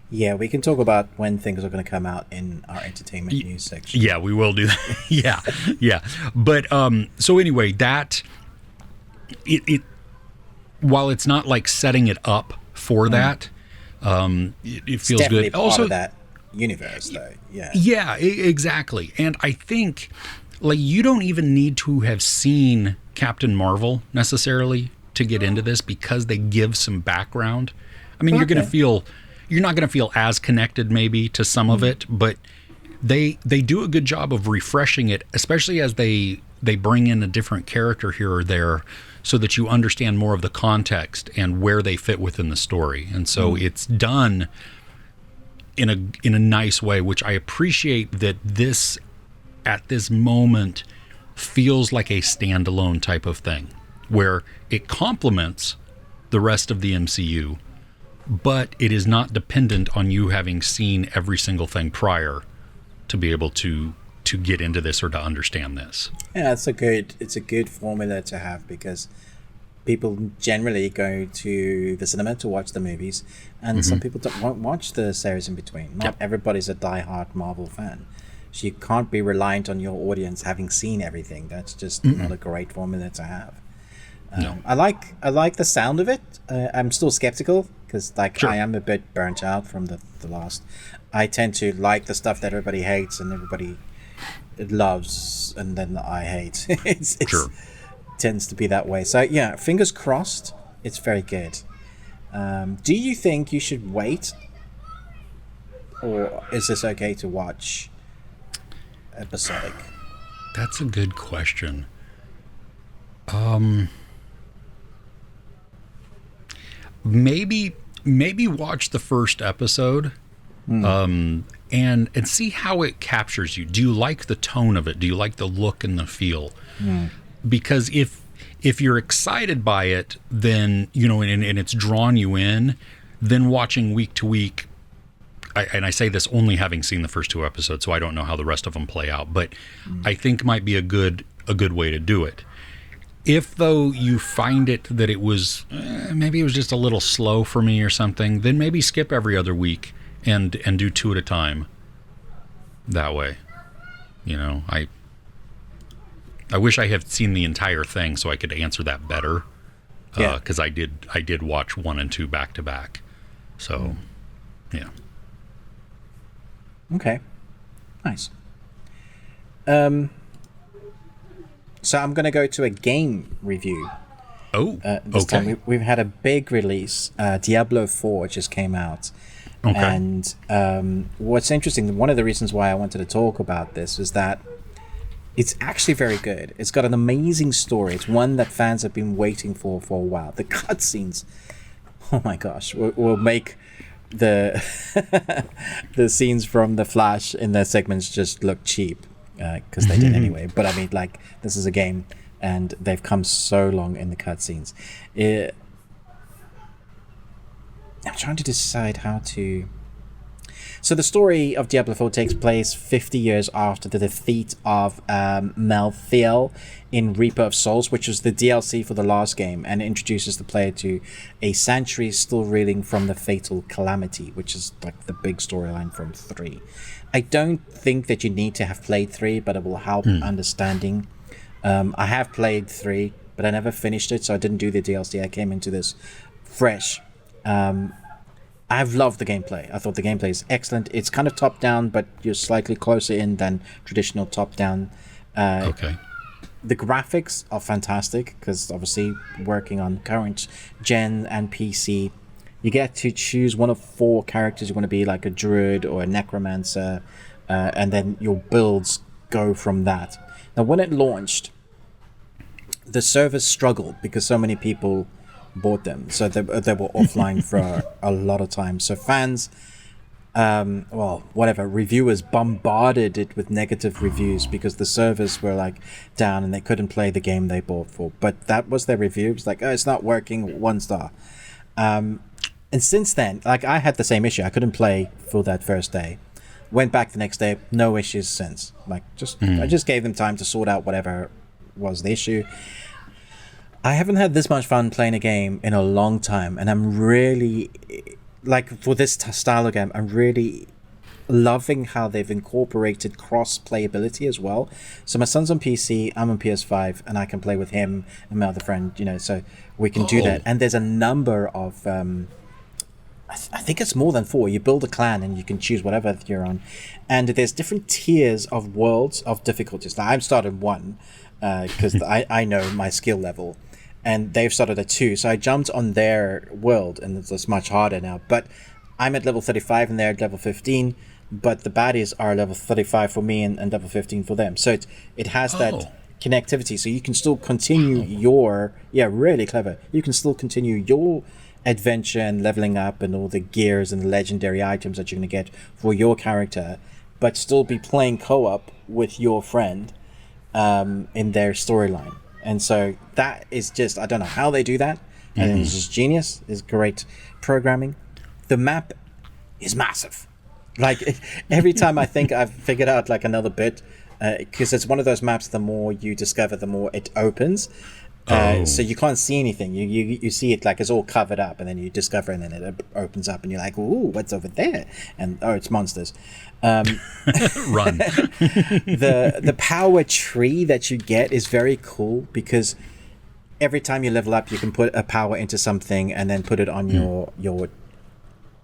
Yeah, we can talk about when things are going to come out in our entertainment news section. Yeah, we will do that. yeah. But so anyway, that it while it's not like setting it up for that, it feels definitely good. Part Also, of that universe, though. Yeah, exactly. And I think like you don't even need to have seen Captain Marvel necessarily to get into this, because they give some background. I mean, you're not going to feel as connected maybe to some of it, but they do a good job of refreshing it, especially as they bring in a different character here or there, so that you understand more of the context and where they fit within the story. And so it's done in a nice way, which I appreciate, that this at this moment feels like a standalone type of thing, where it complements the rest of the MCU, but it is not dependent on you having seen every single thing prior to be able to get into this or to understand this. Yeah, it's a good formula to have, because people generally go to the cinema to watch the movies, and some people won't watch the series in between. Not everybody's a diehard Marvel fan. So you can't be reliant on your audience having seen everything. That's just not a great formula to have. No. I like the sound of it. I'm still skeptical, because I am a bit burnt out from the last. I tend to like the stuff that everybody hates and everybody loves, and then I hate. It's tends to be that way. So yeah, fingers crossed. It's very good. Do you think you should wait, or is this okay to watch episodic? That's a good question. Maybe watch the first episode, and see how it captures you. Do you like the tone of it? Do you like the look and the feel? Because if you're excited by it, then and it's drawn you in, then watching week to week. And I say this only having seen the first 2 episodes, so I don't know how the rest of them play out, but I think might be a good way to do it. If, though, you find it that it was, maybe it was just a little slow for me or something, then maybe skip every other week and do 2 at a time. That way. You know, I wish I had seen the entire thing so I could answer that better. Yeah. Because I did watch 1 and 2 back to back. So, yeah. Okay. Nice. So I'm going to go to a game review. Oh, this okay. time we've had a big release. Diablo 4 just came out. Okay. And what's interesting, one of the reasons why I wanted to talk about this is that it's actually very good. It's got an amazing story. It's one that fans have been waiting for a while. The cutscenes, oh my gosh, will make the the scenes from The Flash in their segments just look cheap. Because they did anyway. But I mean, like, this is a game, and they've come so long in the cutscenes. I'm trying to decide how to... So the story of Diablo 4 takes place 50 years after the defeat of Malthael in Reaper of Souls, which was the DLC for the last game, and it introduces the player to a sanctuary still reeling from the fatal calamity, which is like the big storyline from 3. I don't think that you need to have played 3, but it will help understanding. I have played 3, but I never finished it, so I didn't do the DLC. I came into this fresh. I've loved the gameplay. I thought the gameplay is excellent. It's kind of top-down, but you're slightly closer in than traditional top-down. Okay. The graphics are fantastic, because obviously working on current gen and PC, you get to choose one of 4 characters. You want to be like a druid or a necromancer, and then your builds go from that. Now, when it launched, the servers struggled because so many people bought them. So they were offline for a lot of time. So fans, reviewers bombarded it with negative reviews because the servers were like down and they couldn't play the game they bought for. But that was their review. It was like, oh, it's not working, 1 star. And since then, like, I had the same issue. I couldn't play for that first day. Went back the next day, no issues since. Like, I just gave them time to sort out whatever was the issue. I haven't had this much fun playing a game in a long time, and I'm really, like, for this style of game, I'm really loving how they've incorporated cross-playability as well. So my son's on PC, I'm on PS5, and I can play with him and my other friend, you know, so we can do that. And there's a number of... I think it's more than 4. You build a clan and you can choose whatever you're on, and there's different tiers of worlds of difficulties. Now I'm started 1 because I know my skill level, and they've started at 2, so I jumped on their world, and it's much harder now. But I'm at level 35 and they're at level 15, but the baddies are level 35 for me and level 15 for them. So it has that connectivity, so you can still continue your really clever. You can still continue your adventure and leveling up and all the gears and the legendary items that you're going to get for your character, but still be playing co-op with your friend in their storyline. And so that is just, I don't know how they do that. I think it's just genius. It's great programming. The map is massive. Like, every time I think I've figured out like another bit, because it's one of those maps, the more you discover, the more it opens. So you can't see anything. You see it like it's all covered up, and then you discover, and then it opens up, and you're like, "Ooh, what's over there?" And it's monsters. Run. The power tree that you get is very cool, because every time you level up, you can put a power into something, and then put it on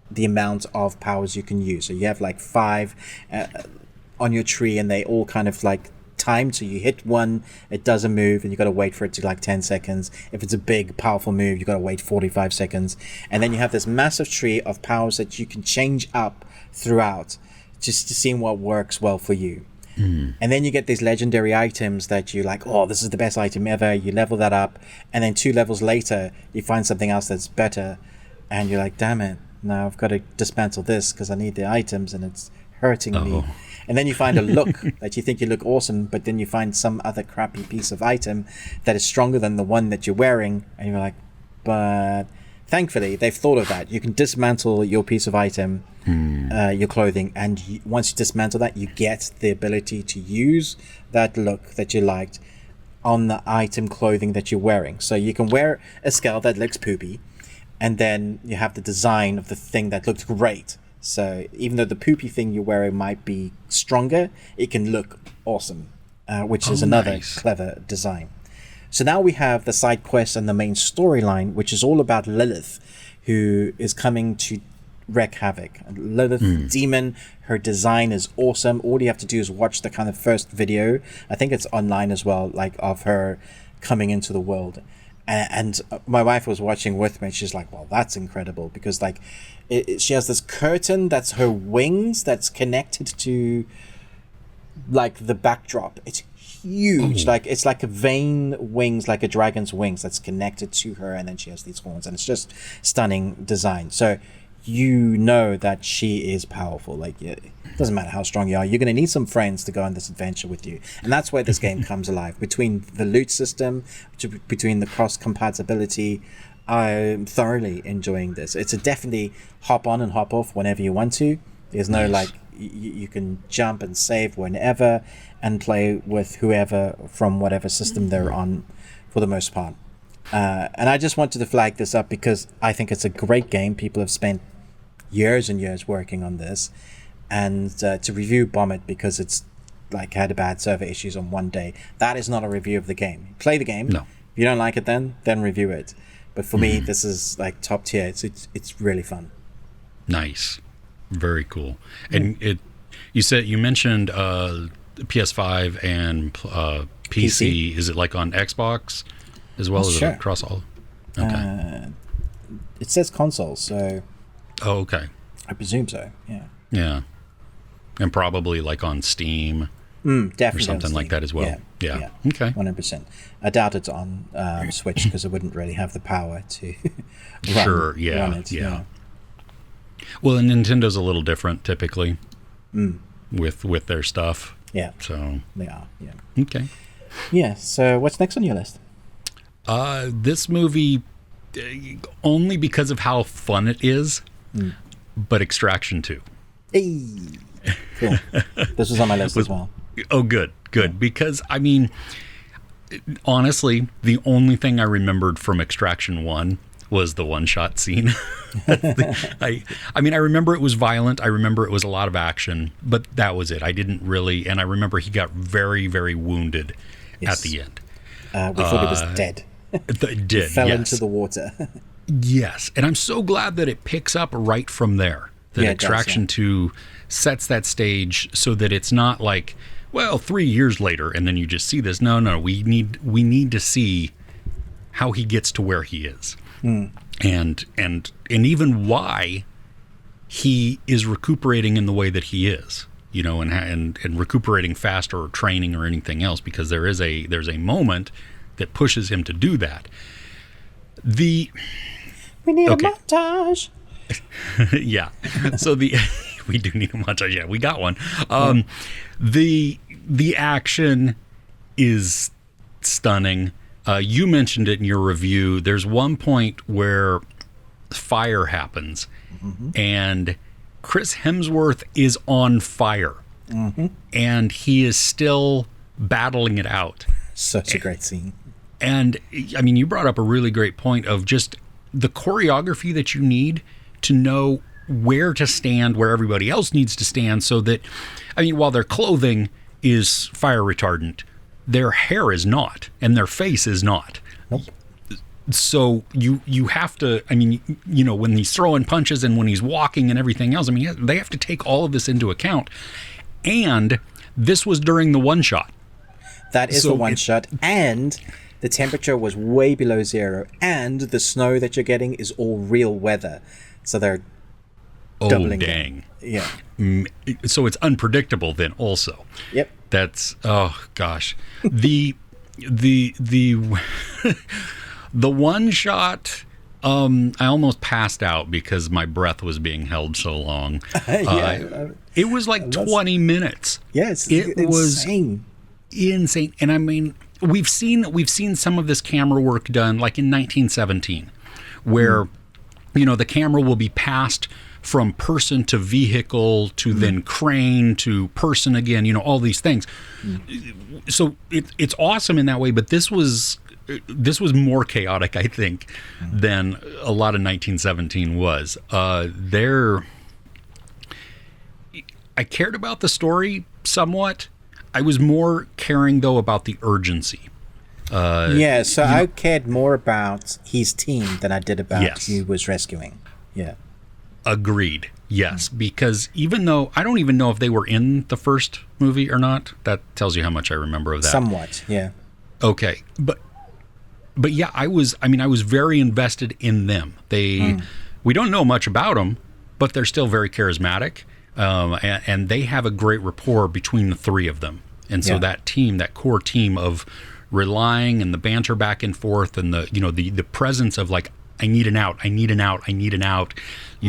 the amount of powers you can use. So you have like 5 on your tree, and they all kind of like time. So you hit one, it doesn't move, and you got to wait for it to like 10 seconds. If it's a big powerful move, you got to wait 45 seconds. And then you have this massive tree of powers that you can change up throughout, just to see what works well for you. And then you get these legendary items that you like, oh, this is the best item ever. You level that up, and then 2 levels later you find something else that's better, and you're like, damn it, now I've got to dismantle this because I need the items and it's hurting me. And then you find a look that you think you look awesome, but then you find some other crappy piece of item that is stronger than the one that you're wearing, and you're like, but thankfully they've thought of that. You can dismantle your piece of item, your clothing, and once you dismantle that, you get the ability to use that look that you liked on the item clothing that you're wearing. So you can wear a skull that looks poopy, and then you have the design of the thing that looks great. So even though the poopy thing you're wearing might be stronger, it can look awesome, which is another clever design. So now we have the side quest and the main storyline, which is all about Lilith, who is coming to wreak havoc. Lilith demon, her design is awesome. All you have to do is watch the kind of first video. I think it's online as well, like of her coming into the world. And my wife was watching with me, and she's like, well, that's incredible, because like she has this curtain that's her wings that's connected to like the backdrop. It's huge. Like it's like a vein wings, like a dragon's wings that's connected to her, and then she has these horns, and it's just stunning design. So you know that she is powerful. Like, it doesn't matter how strong you are, you're going to need some friends to go on this adventure with you, and that's where this game comes alive. Between the loot system, between the cross compatibility, I'm thoroughly enjoying this. It's a definitely hop on and hop off whenever you want to. There's no like you can jump and save whenever and play with whoever from whatever system they're on, for the most part. And I just wanted to flag this up because I think it's a great game. People have spent years and years working on this, and to review bomb it because it's like had a bad server issues on one day, that is not a review of the game. Play the game. No. If you don't like it, then review it. But for me, this is like top tier. It's really fun. Nice, very cool. And you mentioned PS5 and PC. Is it like on Xbox as well as across all? Okay. It says consoles, so. Oh, okay. I presume so. Yeah. Yeah, and probably like on Steam. Definitely or something like that as well. Yeah. Okay. 100%. I doubt it's on Switch because it wouldn't really have the power to run it. Yeah. Well, and Nintendo's a little different typically with their stuff. Yeah. So they are. Yeah. Okay. Yeah. So what's next on your list? This movie, only because of how fun it is, but Extraction 2. Hey. Cool. This was on my list as well. Oh, good. Because, I mean, honestly, the only thing I remembered from Extraction 1 was the one-shot scene. I remember it was violent. I remember it was a lot of action, but that was it. I didn't really, and I remember he got very, very wounded at the end. We thought he was dead. It did, he fell into the water. Yes, and I'm so glad that it picks up right from there. That Extraction 2 sets that stage so that it's not like, well, 3 years later, and then you just see this. No, we need to see how he gets to where he is, and even why he is recuperating in the way that he is, you know, and recuperating faster or training or anything else, because there's a moment that pushes him to do that. We need a montage. Yeah. So we do need a montage. Yeah, we got one. The action is stunning. You mentioned it in your review. There's one point where fire happens, and Chris Hemsworth is on fire, and he is still battling it out. Such a great scene. And I mean, you brought up a really great point of just the choreography that you need to know where to stand, where everybody else needs to stand, so that, I mean, while their clothing is fire retardant, their hair is not, and their face is not. Nope. So you have to, I mean, you know, when he's throwing punches and when he's walking and everything else, I mean, they have to take all of this into account. And this was during the one shot. That is the one shot, and the temperature was way below zero, and the snow that you're getting is all real weather. So they're doubling. Oh, dang. Yeah. So it's unpredictable then also. Yep. That's, oh gosh. The one shot, I almost passed out because my breath was being held so long. It was like 20 minutes. Yes, it was insane. And I mean, we've seen some of this camera work done like in 1917, where you know, the camera will be passed from person to vehicle to then crane to person again, you know, all these things. So it's awesome in that way, but this was more chaotic, I think, than a lot of 1917 was. I cared about the story somewhat. I was more caring, though, about the urgency. I cared more about his team than I did about who he was rescuing. Yeah. Agreed. Yes, because even though I don't even know if they were in the first movie or not, that tells you how much I remember of that. Somewhat, yeah. Okay, but yeah, I was very invested in them. We don't know much about them, but they're still very charismatic. And they have a great rapport between the three of them. And so that team, that core team of relying and the banter back and forth and the presence of like, I need an out, you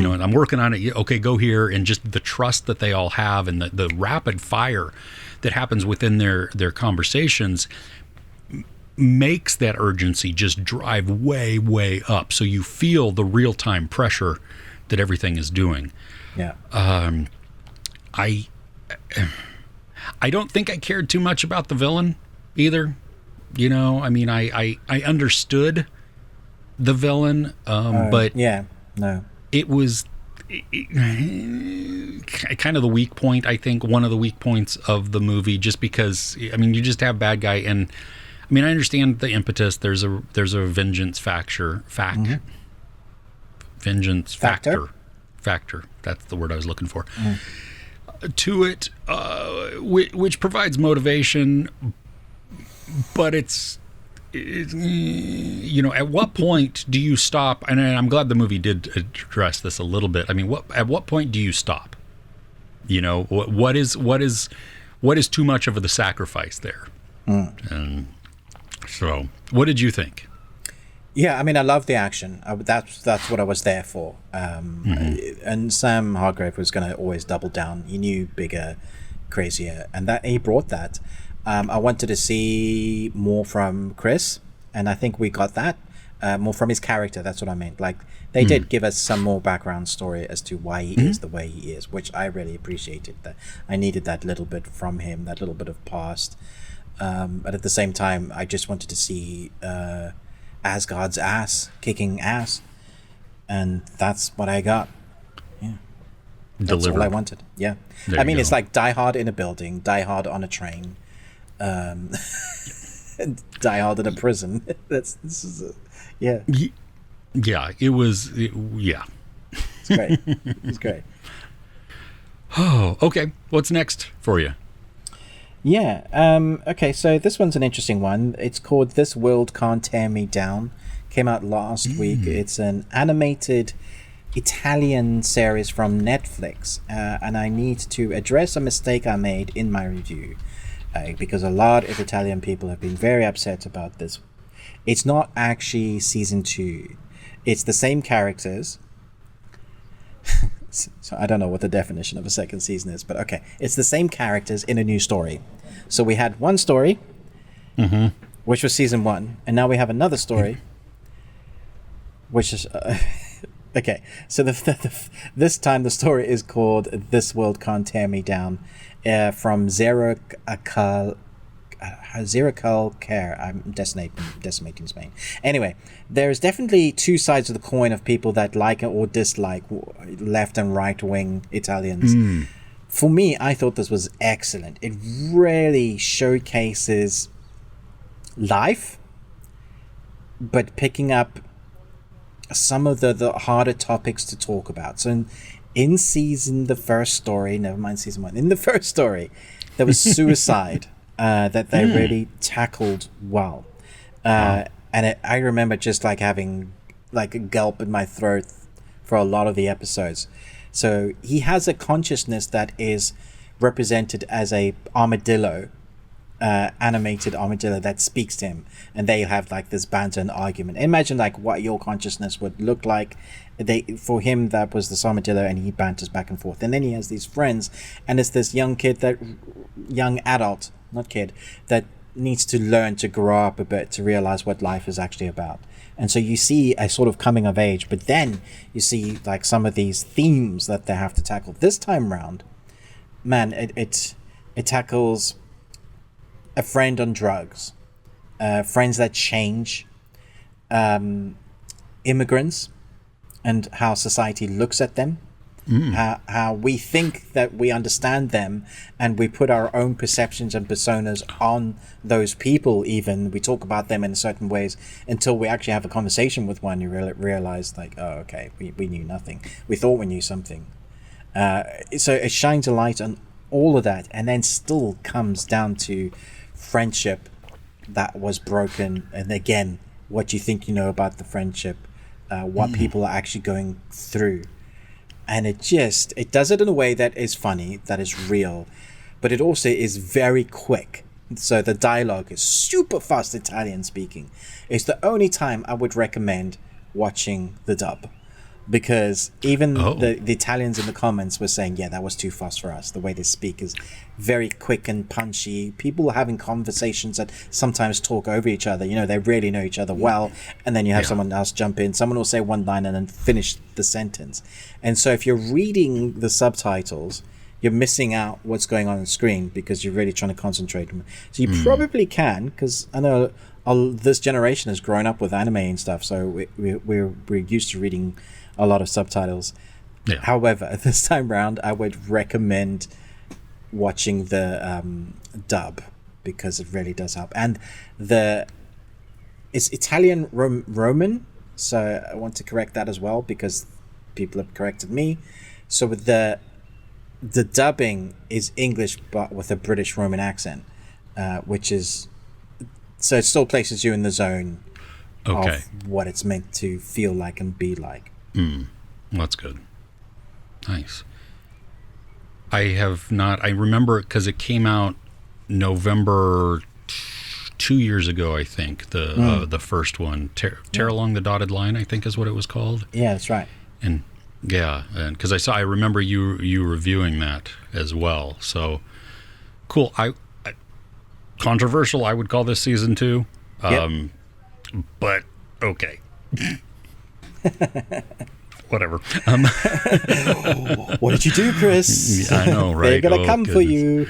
know, and I'm working on it. Okay, go here. And just the trust that they all have and the rapid fire that happens within their conversations makes that urgency just drive way, way up. So you feel the real-time pressure that everything is doing. Yeah. I don't think I cared too much about the villain either. You know, I mean, I understood the villain, but it was kind of the weak point. I think one of the weak points of the movie, just because I mean, you just have bad guy, and I mean, I understand the impetus. There's a vengeance factor. That's the word I was looking for. To it, which provides motivation, but it's you know, at what point do you stop? And I'm glad the movie did address this a little bit. I mean, at what point do you stop? You know, what is too much of the sacrifice there? And so, what did you think? Yeah, I mean, I love the action. That's what I was there for. And Sam Hargrave was going to always double down. He knew bigger, crazier, and that he brought that. I wanted to see more from Chris, and I think we got that. More from his character. That's what I meant. Like, they did give us some more background story as to why he is the way he is, which I really appreciated. That I needed that little bit from him, that little bit of past. But at the same time, I just wanted to see Asgard's ass kicking ass, and that's what I got. Yeah, that's all I wanted. Yeah, I mean, it's like Die Hard in a building, Die Hard on a train, Die Hard in a prison. Yeah. It was. It's great. It's great. Oh, okay. What's next for you? Yeah. Okay, so this one's an interesting one. It's called This World Can't Tear Me Down. Came out last week. It's an animated Italian series from Netflix. And I need to address a mistake I made in my review. Because a lot of Italian people have been very upset about this. It's not actually season 2. It's the same characters. So I don't know what the definition of a second season is, but okay. It's the same characters in a new story. So we had one story, which was season 1, and now we have another story, which is... okay, so this time the story is called This World Can't Tear Me Down, from Zero Care. I'm decimating Spain. Anyway, there's definitely two sides of the coin of people that like or dislike left and right wing Italians. For me, I thought this was excellent. It really showcases life, but picking up some of the harder topics to talk about. So in the first story, never mind season 1, in the first story, there was suicide. That they really tackled well. And I remember just like having like a gulp in my throat for a lot of the episodes. So he has a consciousness that is represented as a armadillo, animated armadillo that speaks to him, and they have like this banter and argument. Imagine like what your consciousness would look like. For him, that was this armadillo, and he banters back and forth. And then he has these friends, and it's this young adult, not kid, that needs to learn to grow up a bit to realize what life is actually about. And so you see a sort of coming of age, but then you see like some of these themes that they have to tackle this time round. Man, it tackles a friend on drugs, friends that change, immigrants, and how society looks at them. How we think that we understand them, and we put our own perceptions and personas on those people. Even we talk about them in certain ways until we actually have a conversation with one. You realize like, oh, okay, we knew nothing. We thought we knew something. So it shines a light on all of that, and then still comes down to friendship that was broken. And again, what you think you know about the friendship, what people are actually going through. And it does it in a way that is funny, that is real, but it also is very quick. So the dialogue is super fast Italian speaking. It's the only time I would recommend watching the dub, because even the Italians in the comments were saying, yeah, that was too fast for us. The way they speak is very quick and punchy. People are having conversations that sometimes talk over each other. You know, they really know each other well. And then you have someone else jump in. Someone will say one line and then finish the sentence. And so if you're reading the subtitles, you're missing out what's going on screen because you're really trying to concentrate. So you probably can, because I know this generation has grown up with anime and stuff. So we're used to reading a lot of subtitles. Yeah. However, this time round, I would recommend watching the dub, because it really does help. And it's Italian Roman, so I want to correct that as well, because people have corrected me. So with the dubbing is English but with a British Roman accent, which is, so it still places you in the zone of what it's meant to feel like and be like. That's good. Nice. I have not. I remember it because it came out November 2 years ago, I think. The first one, Tear Along the Dotted Line, I think is what it was called. Yeah, that's right. And and because I remember you reviewing that as well. So cool. I controversial. I would call this season 2. But okay. Whatever. What did you do, Chris? I know, right? They're gonna come for you.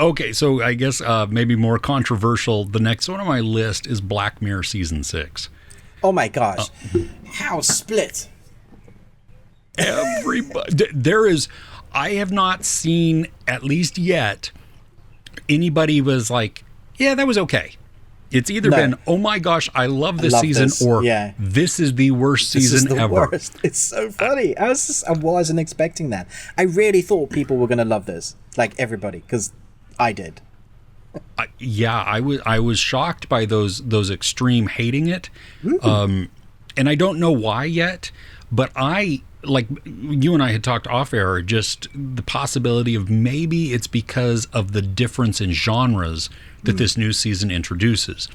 Okay, so I guess maybe more controversial. The next one on my list is Black Mirror season 6. Oh my gosh! How split? Everybody, there is. I have not seen, at least yet, anybody was like, yeah, that was okay. It's either been, oh my gosh, I love this season, or this is the worst season ever. Worst. It's so funny. I wasn't expecting that. I really thought people were going to love this, like everybody, because I did. I was shocked by those extreme hating it, and I don't know why yet. But like you and I had talked off air, just the possibility of maybe it's because of the difference in genres that this new season introduces.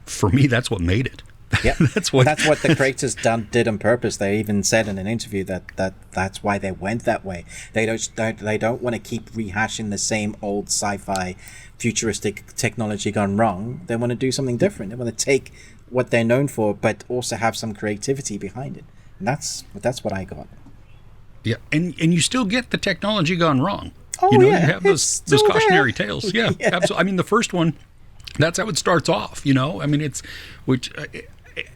For me, that's what made it. Yeah, that's what the creators did on purpose. They even said in an interview that's why they went that way. They don't want to keep rehashing the same old sci-fi futuristic technology gone wrong. They want to do something different. They want to take what they're known for, but also have some creativity behind it. And that's what I got. Yeah, and you still get the technology gone wrong. Oh, you have those cautionary tales. Yeah, absolutely. I mean, the first one, that's how it starts off. I mean, it's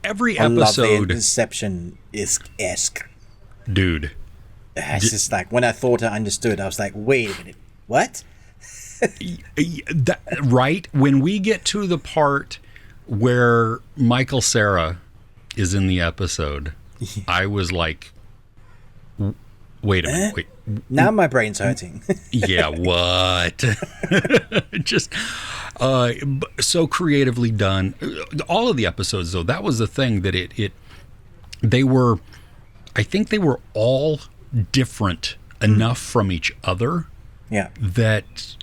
every episode. I love the Inception esque. Dude, it's just like when I thought I understood, I was like, wait a minute, what? Right when we get to the part where Michael Cera is in the episode, I was like, wait a minute, wait. Now my brain's hurting. Yeah, what? Just so creatively done. All of the episodes, though, that was the thing that I think they were all different enough from each other. Yeah. That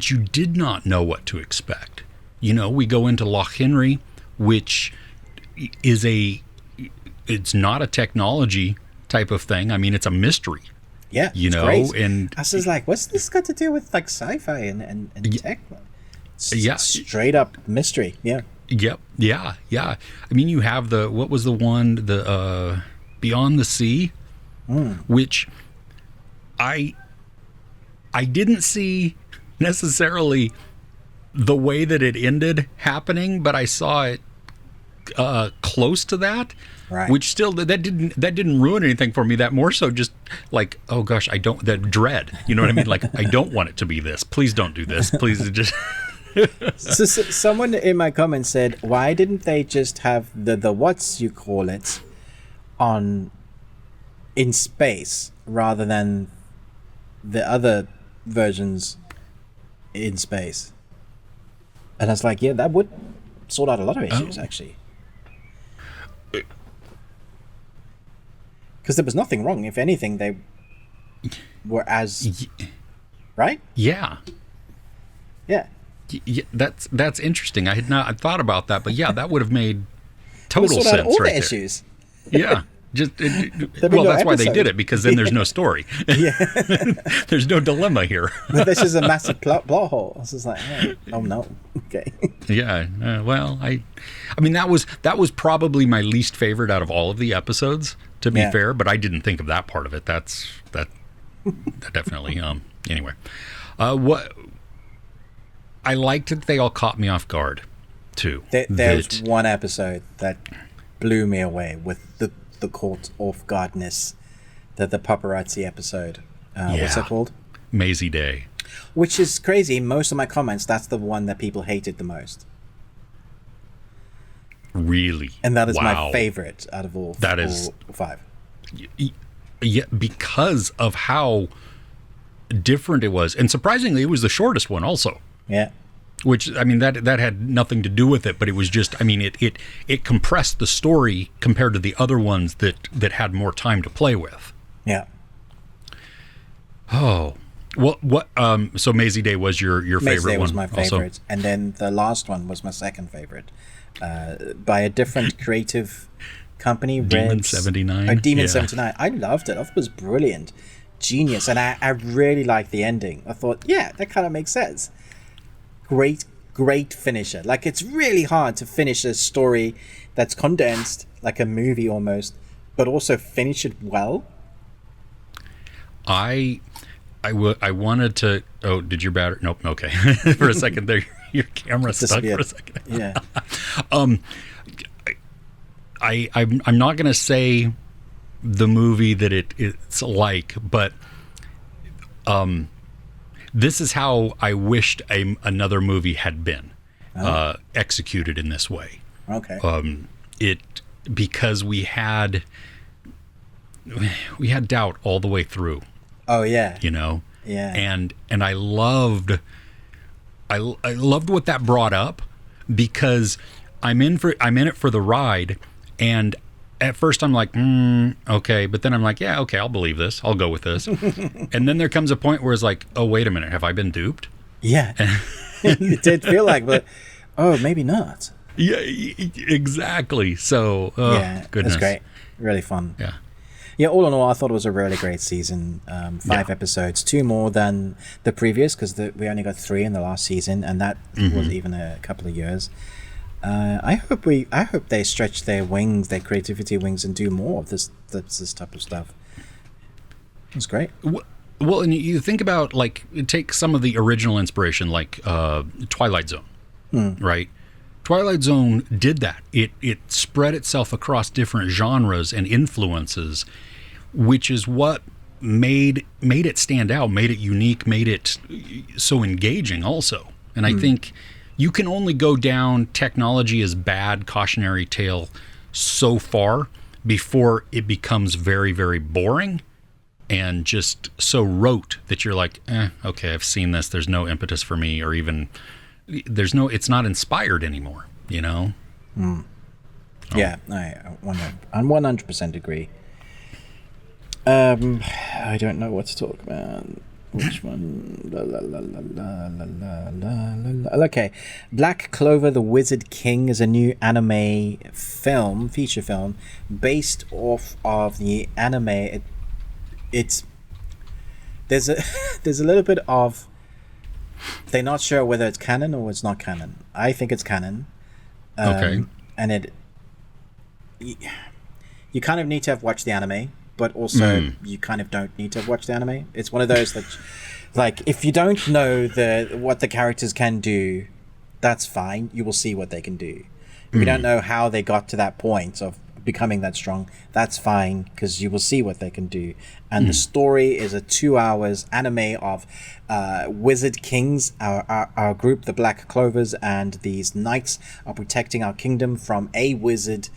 you did not know what to expect. We go into Loch Henry, which is it's not a technology type of thing. I mean, it's a mystery. Yeah, great. And I was like, what's this got to do with like sci-fi and tech? Yeah, straight up mystery. Yeah. Yep. Yeah. Yeah. I mean, you have what was the one, the Beyond the Sea, which I didn't see necessarily the way that it ended happening, but I saw it close to that. Right. Which still that didn't ruin anything for me. That more so just like, oh gosh, that dread. You know what I mean? Like, I don't want it to be this. Please don't do this. Please just. So someone in my comments said, why didn't they just have the what's you call it in space rather than the other versions in space? And I was like, yeah, that would sort out a lot of issues, actually. Because there was nothing wrong. If anything, they were as... Right? Yeah. Yeah. Yeah, that's interesting. I had not thought about that, but yeah, that would have made total sense all right the there. issues. Yeah. Well, that's why they did it, because then there's no story. Yeah. There's no dilemma here. But this is a massive plot hole. It's just like, oh no. Okay. Yeah. Well, I mean, that was probably my least favorite out of all of the episodes, to be fair, but I didn't think of that part of it. That definitely, anyway. What I liked that they all caught me off guard, too. There's one episode that blew me away with the caught off guardness, the paparazzi episode. What's that called? Maisie Day. Which is crazy. Most of my comments, that's the one that people hated the most. Really? And that is my favorite out of all five. Yeah, because of how different it was. And surprisingly, it was the shortest one also. Yeah. Which, I mean, that had nothing to do with it, but it was just, I mean, it compressed the story compared to the other ones that had more time to play with. Yeah. Oh. What so Maisie Day was your favorite one? Maisie Day was my favorite. Also? And then the last one was my second favorite. By a different creative company, Demon 79. Demon 79. I loved it. I thought it was brilliant. Genius. And I really liked the ending. I thought, yeah, that kind of makes sense. Great finisher. Like, it's really hard to finish a story that's condensed, like a movie almost, but also finish it well. I wanted to. Oh, did your battery? Nope. Okay. For a second there, your camera stuck for a second. Yeah. I'm not going to say the movie that it's like, but this is how I wished another movie had been executed in this way. Okay. Because we had doubt all the way through. Oh yeah. You know. Yeah. And I loved what that brought up, because I'm in it for the ride, and at first I'm like, okay, but then I'm like, yeah, okay, I'll believe this. I'll go with this. And then there comes a point where it's like, oh, wait a minute, have I been duped? Yeah. It did feel like, but maybe not. Yeah, exactly. So, goodness. It's great. Really fun. Yeah. Yeah, all in all, I thought it was a really great season. 5 episodes, 2 more than the previous, because we only got 3 in the last season, and that was even a couple of years. I hope they stretch their creativity wings, and do more of this type of stuff. It's great. Well, and you think about, like, take some of the original inspiration, like Twilight Zone, right? Twilight Zone did that. It spread itself across different genres and influences, which is what made it stand out, made it unique, made it so engaging also. And I think you can only go down technology is bad cautionary tale so far before it becomes very, very boring and just so rote that you're like, okay, I've seen this. There's no impetus for me, or even it's not inspired anymore, you know? Yeah, I 100% agree. I don't know what to talk about. Which one? Okay. Black Clover, the Wizard King is a new anime feature film, based off of the anime. There's a little bit of, they're not sure whether it's canon or it's not canon. I think it's canon. Okay. And you kind of need to have watched the anime, but also you kind of don't need to have watched the anime. It's one of those that, like, if you don't know what the characters can do, that's fine. You will see what they can do. If you don't know how they got to that point of becoming that strong, that's fine, because you will see what they can do. And the story is a 2 hours anime of wizard kings, our group, the Black Clovers, and these knights are protecting our kingdom from a wizard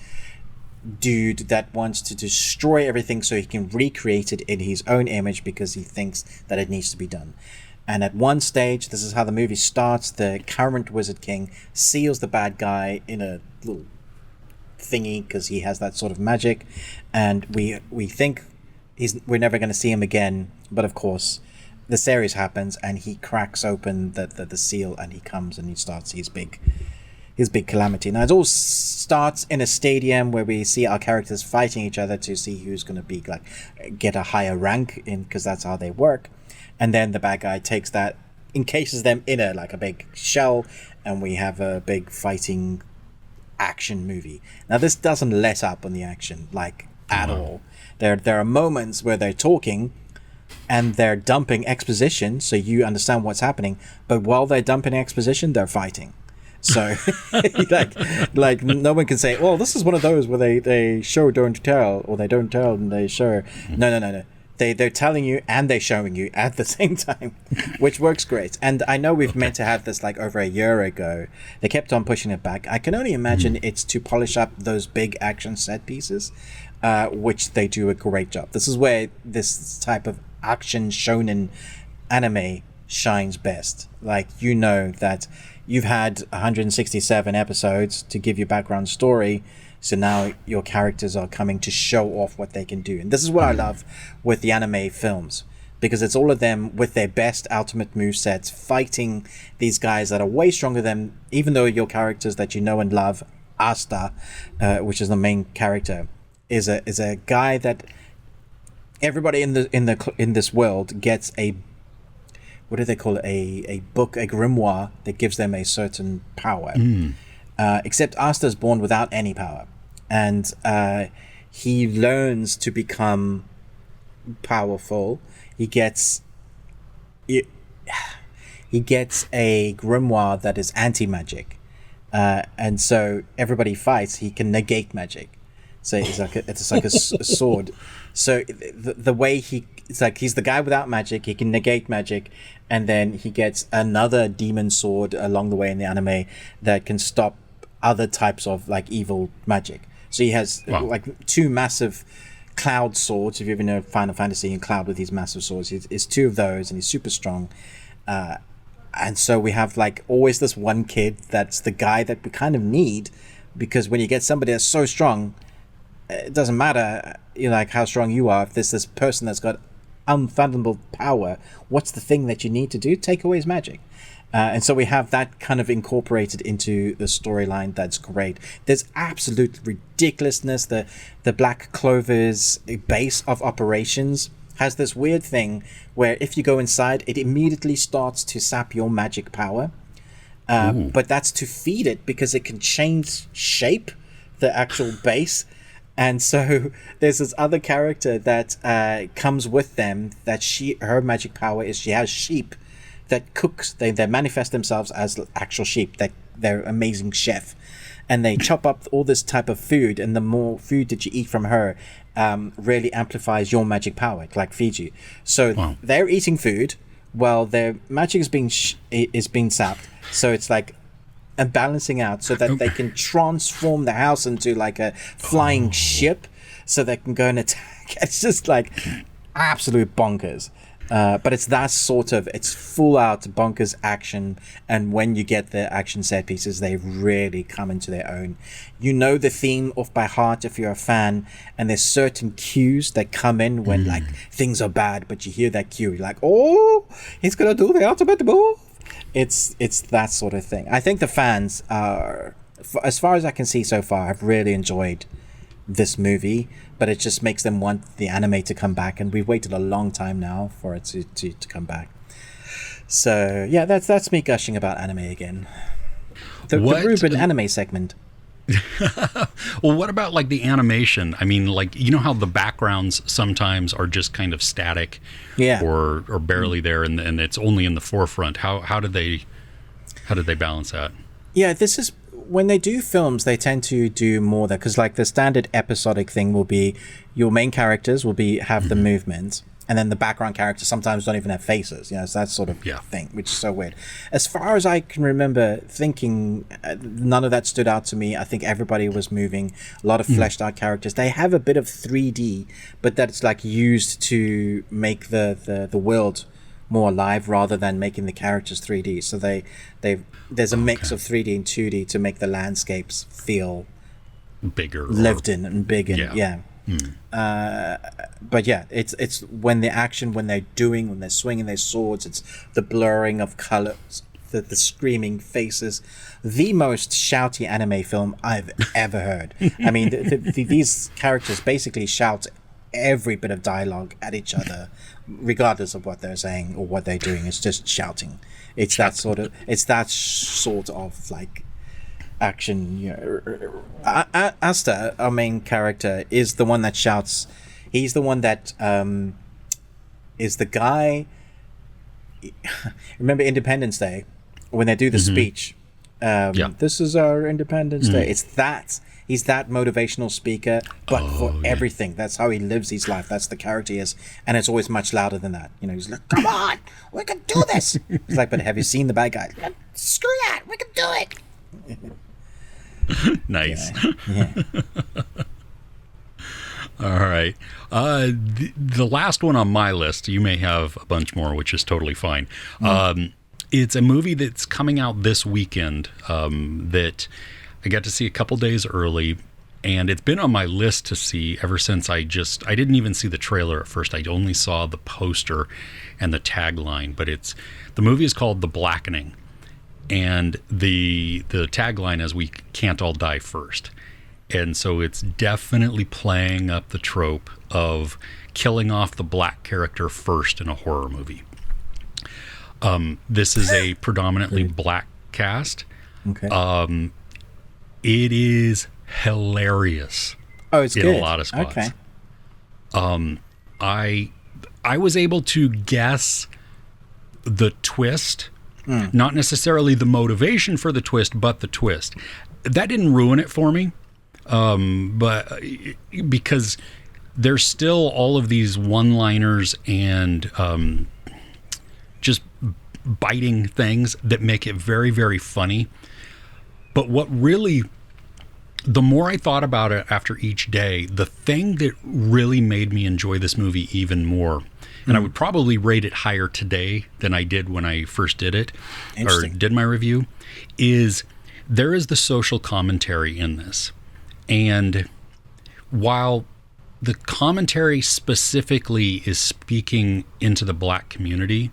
dude that wants to destroy everything so he can recreate it in his own image because he thinks that it needs to be done. And at one stage, this is how the movie starts, the current Wizard King seals the bad guy in a little thingy because he has that sort of magic, and we think we're never going to see him again, but of course the series happens and he cracks open the seal and he comes and he starts his big calamity. Now it all starts in a stadium where we see our characters fighting each other to see who's going to be get a higher rank in, because that's how they work. And then the bad guy takes that, encases them in a big shell, and we have a big fighting action movie. Now this doesn't let up on the action at all. There are moments where they're talking and they're dumping exposition so you understand what's happening, but while they're dumping exposition, they're fighting. So like no one can say, well, this is one of those where they show don't tell, or they don't tell and they show. No. They're telling you and they're showing you at the same time, which works great. And I know we've meant to have this over a year ago. They kept on pushing it back. I can only imagine it's to polish up those big action set pieces, which they do a great job. This is where this type of action shonen anime shines best. That you've had 167 episodes to give you background story, so now your characters are coming to show off what they can do. And this is what I love with the anime films, because it's all of them with their best ultimate movesets fighting these guys that are way stronger than, even though your characters that you know and love, Asta, which is the main character, is a guy that everybody in this world gets a, what do they call it, a book, a grimoire that gives them a certain power. Except Asta's born without any power, and he learns to become powerful. He gets a grimoire that is anti-magic, and so everybody fights. He can negate magic, so it's like a sword. So the way he's the guy without magic. He can negate magic, and then he gets another demon sword along the way in the anime that can stop other types of evil magic. So he has two massive cloud swords. If you ever know Final Fantasy and Cloud with these massive swords, it's two of those, and he's super strong. And so we have always this one kid that's the guy that we kind of need, because when you get somebody that's so strong, it doesn't matter how strong you are. If there's this person that's got unfathomable power, what's the thing that you need to do? Take away his magic. And so we have that kind of incorporated into the storyline. That's great. There's absolute ridiculousness. The Black Clover's base of operations has this weird thing where if you go inside, it immediately starts to sap your magic power. But that's to feed it, because it can change shape, the actual base. And so there's this other character that comes with them, that her magic power is she has sheep that cooks. They manifest themselves as actual sheep. They're amazing chef, and they chop up all this type of food, and the more food that you eat from her really amplifies your magic power. It feeds you. So they're eating food while their magic is being sapped. So it's and balancing out so that they can transform the house into a flying ship, so they can go and attack. It's just absolute bonkers. But it's that sort of, it's full out bonkers action, and when you get the action set pieces, they really come into their own. You know the theme off by heart if you're a fan, and there's certain cues that come in when things are bad, but you hear that cue, you're oh, he's gonna do the ultimate move. It's that sort of thing. I think the fans are, as far as I can see so far, have really enjoyed this movie, but it just makes them want the anime to come back, and we've waited a long time now for it to come back. So yeah, that's me gushing about anime again. The Ruben anime segment. Well, what about like the animation? I mean, like, you know how the backgrounds sometimes are just kind of static, Yeah. or barely there, and it's only in the forefront. How did they balance that? Yeah, this is when they do films, they tend to do more there, because like the standard episodic thing will be your main characters will have the movement, and then the background characters sometimes don't even have faces. You know, it's that sort of thing, which is so weird. As far as I can remember thinking, none of that stood out to me. I think everybody was moving, a lot of fleshed out characters. They have a bit of 3D, but that's like used to make the world more alive rather than making the characters 3D. So there's a mix of 3D and 2D to make the landscapes feel bigger, lived in and big, and but yeah, it's when they're swinging their swords, it's the blurring of colors, the screaming faces. The most shouty anime film I've ever heard. I mean, these characters basically shout every bit of dialogue at each other, regardless of what they're saying or what they're doing. It's just shouting. It's that sort of like action. You know, Asta, our main character, is the one that shouts. He's the one that is the guy. Remember Independence Day when they do the speech? This is our Independence Day. It's that. He's that motivational speaker, but for everything. That's how he lives his life. That's the character he is. And it's always much louder than that. You know, he's like, come on, we can do this. He's like, but have you seen the bad guy? Screw that, we can do it. Nice. Yeah. All right. The last one on my list, you may have a bunch more, which is totally fine. It's a movie that's coming out this weekend that I got to see a couple days early, and it's been on my list to see ever since I didn't even see the trailer at first. I only saw the poster and the tagline, but the movie is called The Blackening, and the tagline is "We can't all die first." And so it's definitely playing up the trope of killing off the black character first in a horror movie. This is a predominantly black cast. Okay. It is hilarious. Oh, it's in good. A lot of spots. Okay. I was able to guess the twist, not necessarily the motivation for the twist, but the twist. That didn't ruin it for me, but because there's still all of these one-liners and just biting things that make it very, very funny. But what really, the more I thought about it after each day, the thing that really made me enjoy this movie even more, and I would probably rate it higher today than I did when I first did it, or did my review, is there is the social commentary in this. And while the commentary specifically is speaking into the black community,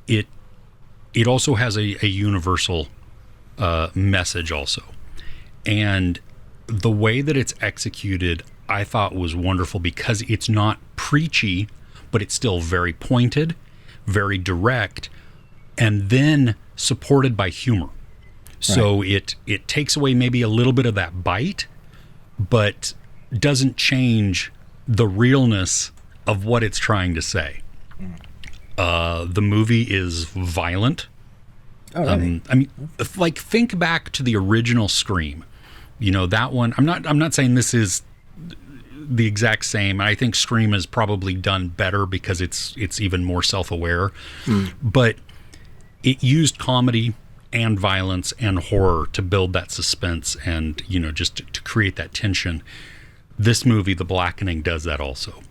it also has a universal message also. And the way that it's executed, I thought was wonderful, because it's not preachy, but it's still very pointed, very direct, and then supported by humor. So it takes away maybe a little bit of that bite, but doesn't change the realness of what it's trying to say. The movie is violent. Oh, really? I mean, like, think back to the original Scream. You know, that one. I'm not saying this is the exact same. I think Scream is probably done better because it's even more self-aware. But it used comedy and violence and horror to build that suspense and, you know, just to create that tension. This movie, The Blackening, does that also.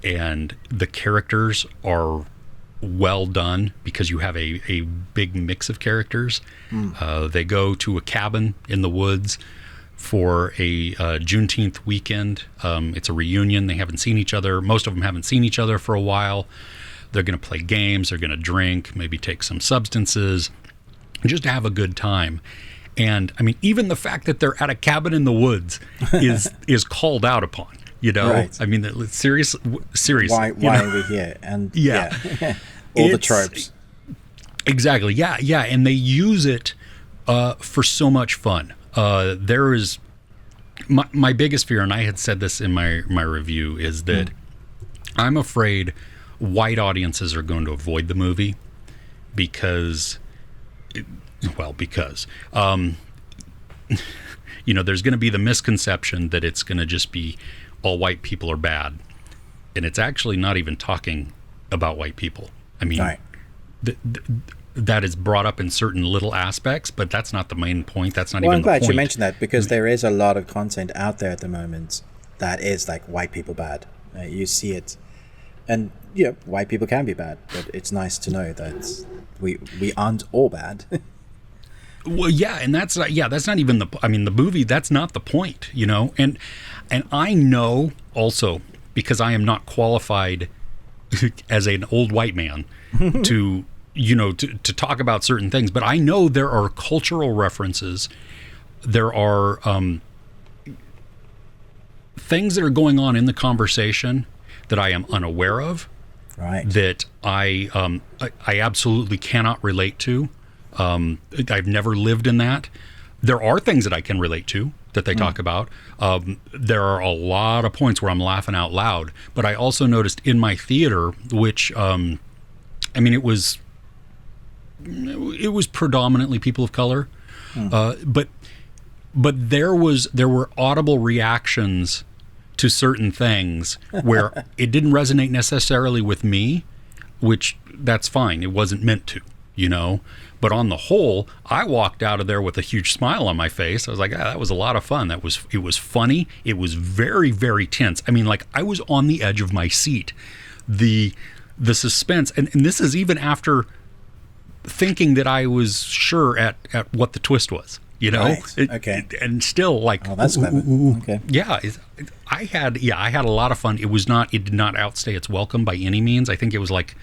And the characters are well done because you have a big mix of characters. They go to a cabin in the woods for a Juneteenth weekend. It's a reunion. They haven't seen each other. Most of them haven't seen each other for a while. They're going to play games. They're going to drink, maybe take some substances, just to have a good time. And I mean, even the fact that they're at a cabin in the woods is called out upon. You know, right. I mean, serious. Why are we here? And yeah. All the tropes. Exactly. Yeah. And they use it for so much fun. There is my biggest fear, and I had said this in my review, is that I'm afraid white audiences are going to avoid the movie because there's going to be the misconception that it's going to just be all white people are bad, and it's actually not even talking about white people. I mean, right. That is brought up in certain little aspects, but that's not the main point. That's not well, even the point. I'm glad you mentioned that, because there is a lot of content out there at the moment that is like white people bad. You see it, and white people can be bad, but it's nice to know that we aren't all bad. Well, yeah, and that's not even the movie. That's not the point, And I know also, because I am not qualified as an old white man to talk about certain things, but I know there are cultural references. There are things that are going on in the conversation that I am unaware of, right? That I absolutely cannot relate to. I've never lived in that. There are things that I can relate to that they talk about. There are a lot of points where I'm laughing out loud, but I also noticed in my theater, which it was predominantly people of color, but there were audible reactions to certain things where it didn't resonate necessarily with me, which that's fine. It wasn't meant to, But on the whole, I walked out of there with a huge smile on my face. I was like, that was a lot of fun. It was funny. It was very, very tense. I mean, like, I was on the edge of my seat. The suspense, and this is even after thinking that I was sure at what the twist was, Right. Okay. And still, like, oh, that's clever. Okay. Yeah, I had a lot of fun. It did not outstay its welcome by any means. I think it was like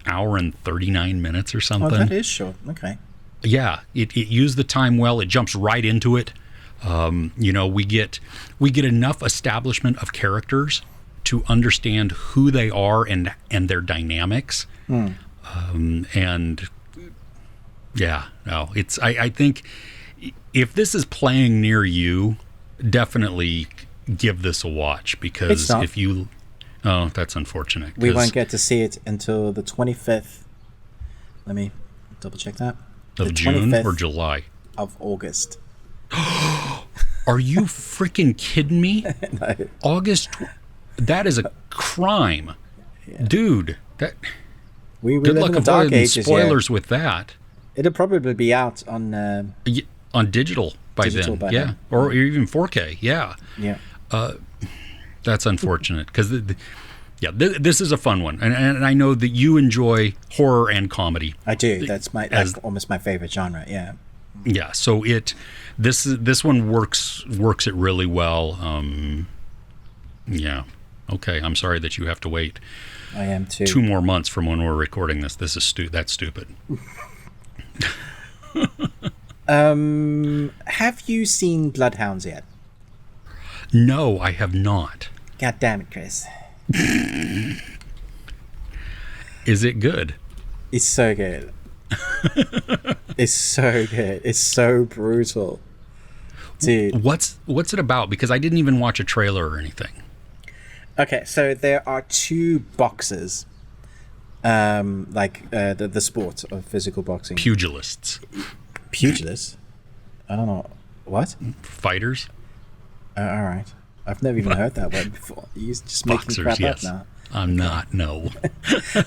hour and 39 minutes or something. Oh, that is short. Okay. Yeah, it used the time well. It jumps right into it. We get enough establishment of characters to understand who they are and their dynamics. I think if this is playing near you, definitely give this a watch, because if you... Oh, that's unfortunate. We won't get to see it until the 25th. Let me double check that. Of June or July? Of August. Are you freaking kidding me? No. August? That is a crime. Yeah. Dude, that... We good live luck in the dark avoiding ages, spoilers with that. It'll probably be out on digital by then. Then. Or even 4K. Yeah. Yeah. That's unfortunate, because this is a fun one, and I know that you enjoy horror and comedy. I do. That's almost my favorite genre. Yeah. Yeah. So this one works it really well. Yeah. Okay. I'm sorry that you have to wait. I am too. 2 more months from when we're recording this. This is that's stupid. Have you seen Bloodhounds yet? No, I have not. God damn it, Chris. Is it good? It's so good. It's so good. It's so brutal. Dude. What's it about? Because I didn't even watch a trailer or anything. Okay, so there are 2 boxers, the sport of physical boxing. Pugilists. Pugilists? I don't know. What? Fighters? All right. I've never even heard that word before. You're just making crap up now. I'm not, no.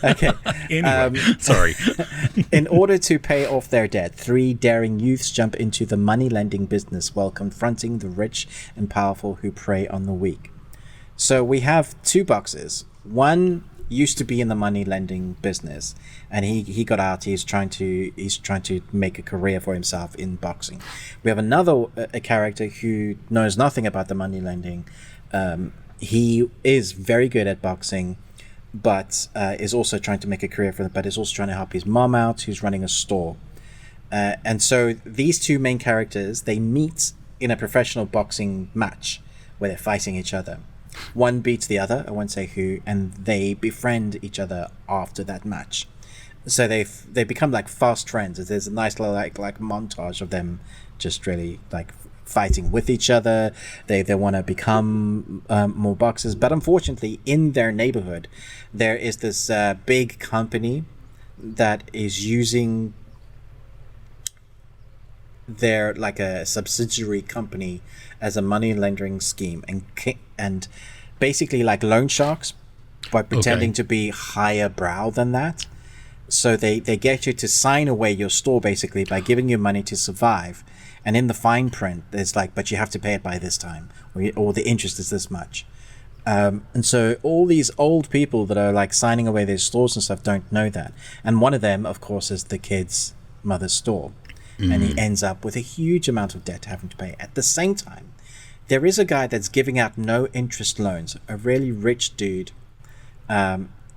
Okay. Anyway, sorry. In order to pay off their debt, 3 daring youths jump into the money-lending business while confronting the rich and powerful who prey on the weak. So we have 2 boxers. One used to be in the money lending business, and he got out. He's trying to make a career for himself in boxing. We have another a character who knows nothing about the money lending. He is very good at boxing, but is also trying to make a career for it. But is also trying to help his mom out, who's running a store. And so these 2 main characters, they meet in a professional boxing match where they're fighting each other. One beats the other, I won't say who, and they befriend each other after that match. So they become like fast friends. There's a nice little like montage of them just really like fighting with each other. They want to become more boxers. But unfortunately, in their neighborhood, there is this big company that is using their, like, a subsidiary company as a money laundering scheme, and basically like loan sharks, by pretending to be higher brow than that. So they get you to sign away your store basically by giving you money to survive. And in the fine print, there's like, but you have to pay it by this time, or the interest is this much. And so all these old people that are like signing away their stores and stuff don't know that. And one of them, of course, is the kid's mother's store. And he ends up with a huge amount of debt having to pay. At the same time, there is a guy that's giving out no interest loans, a really rich dude.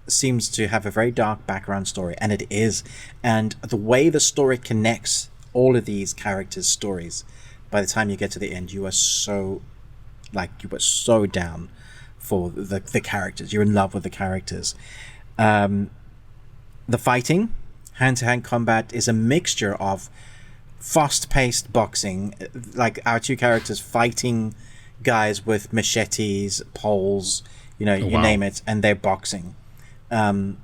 Seems to have a very dark background story, and it is. And the way the story connects all of these characters' stories, by the time you get to the end, you are so down for the characters. You're in love with the characters. The fighting, hand-to-hand combat, is a mixture of fast-paced boxing, like our two characters fighting guys with machetes, poles, you name it, and they're boxing. And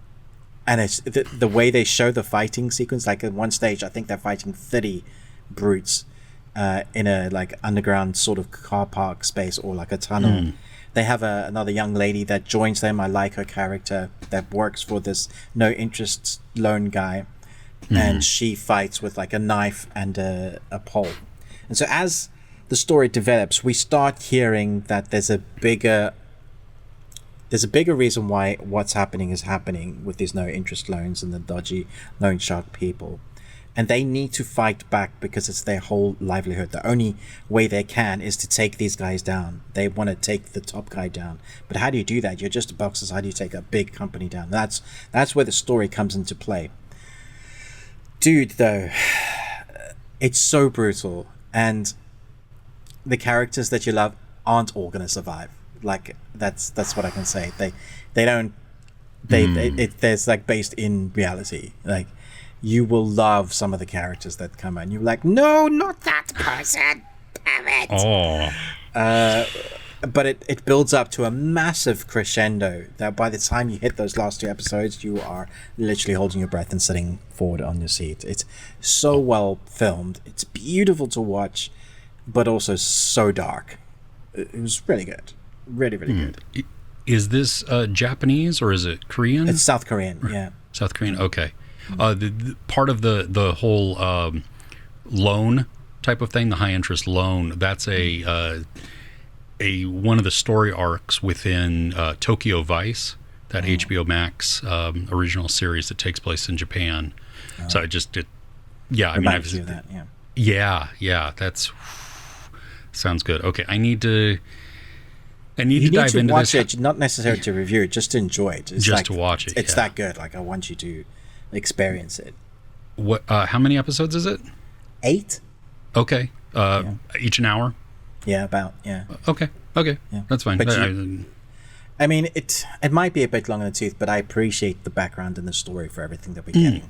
it's the way they show the fighting sequence. Like at one stage, I think they're fighting 30 brutes in a like underground sort of car park space, or like a tunnel. They have another young lady that joins them. I like her character, that works for this no interest loan guy. And she fights with like a knife and a pole. And so as the story develops, we start hearing that there's a bigger reason why what's happening is happening with these no interest loans and the dodgy loan shark people. And they need to fight back because it's their whole livelihood. The only way they can is to take these guys down. They want to take the top guy down. But how do you do that? You're just a boxer. How do you take a big company down? That's where the story comes into play. Dude, though, it's so brutal. And the characters that you love aren't all going to survive. Like, that's what I can say. There's like based in reality. Like, you will love some of the characters that come out, and you're like, no, not that person, damn it. But it builds up to a massive crescendo that by the time you hit those last two episodes, you are literally holding your breath and sitting forward on your seat. It's so well filmed. It's beautiful to watch, but also so dark. It was really good. Really, really good. Is this Japanese or is it Korean? It's South Korean, yeah. South Korean, okay. The part of the whole loan type of thing, the high interest loan, that's a one of the story arcs within Tokyo Vice, that HBO Max original series that takes place in Japan. So I just did, yeah. I mean, I've seen that. Yeah. That's sounds good. Okay, I need to dive into watch this. It, not necessarily to review it, just to enjoy it. It's just like, to watch it. It's that good. Like, I want you to experience it. What? How many episodes is it? 8. Okay. Each an hour. Yeah, about. Yeah. Okay. Yeah. That's fine. But I mean, it might be a bit long in the tooth, but I appreciate the background and the story for everything that we're getting.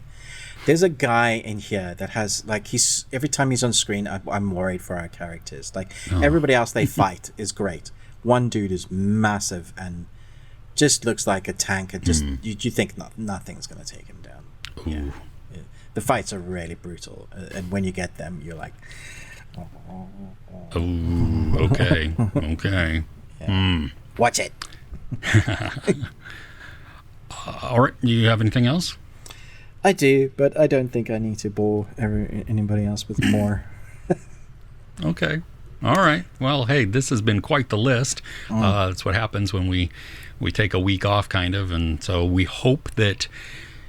There's a guy in here that has, like, every time he's on screen, I'm worried for our characters. Like, everybody else they fight is great. One dude is massive and just looks like a tank, and just you think nothing's going to take him down. Yeah. The fights are really brutal, and when you get them, you're like, okay. Yeah. Watch it. All right, you have anything else? I do, but I don't think I need to bore anybody else with more. Okay. All right. Well, hey, this has been quite the list. That's what happens when we take a week off, kind of. And so we hope that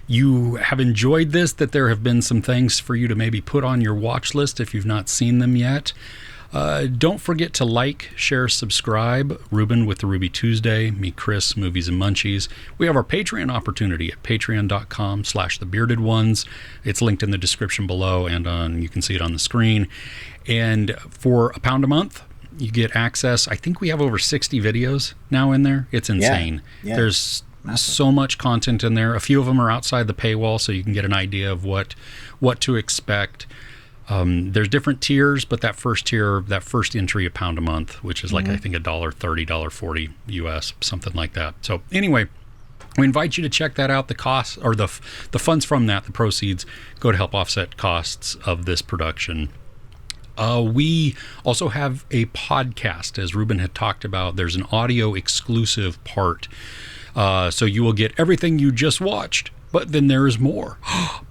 you have enjoyed this, that there have been some things for you to maybe put on your watch list if you've not seen them yet. Don't forget to like, share, subscribe. Ruben with the Ruby Tuesday, me, Chris, Movies and Munchies. We have our Patreon opportunity at patreon.com/thebeardedones. It's linked in the description below, and you can see it on the screen. And for £1 a month, you get access. I think we have over 60 videos now in there. It's insane. Yeah. There's so much content in there. A few of them are outside the paywall, so you can get an idea of what to expect. There's different tiers, but that first tier, that first entry, £1 a month, which is like, I think $1.30, $1.40 US, something like that. So anyway, we invite you to check that out. The costs, or the funds from that, the proceeds, go to help offset costs of this production. We also have a podcast, as Ruben had talked about. There's an audio exclusive part. So you will get everything you just watched, but then there is more.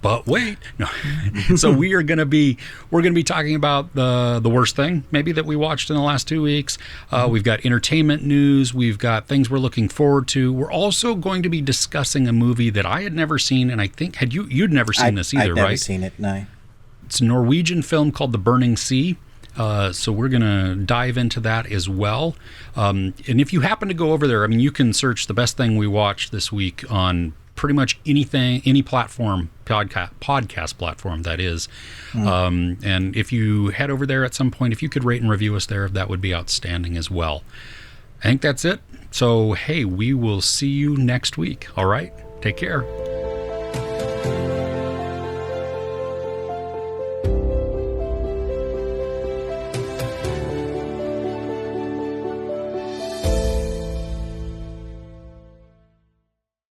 But wait, no. So we're going to be talking about the worst thing maybe that we watched in the last 2 weeks. We've got entertainment news. We've got things we're looking forward to. We're also going to be discussing a movie that I had never seen, and I think you'd never seen this either, right? I've never seen it, no. It's a Norwegian film called The Burning Sea. So we're going to dive into that as well. And if you happen to go over there, I mean, you can search the best thing we watched this week on pretty much anything, any platform, podcast platform, that is. And if you head over there at some point, if you could rate and review us there, that would be outstanding as well. I think that's it. So, hey, we will see you next week. All right? Take care.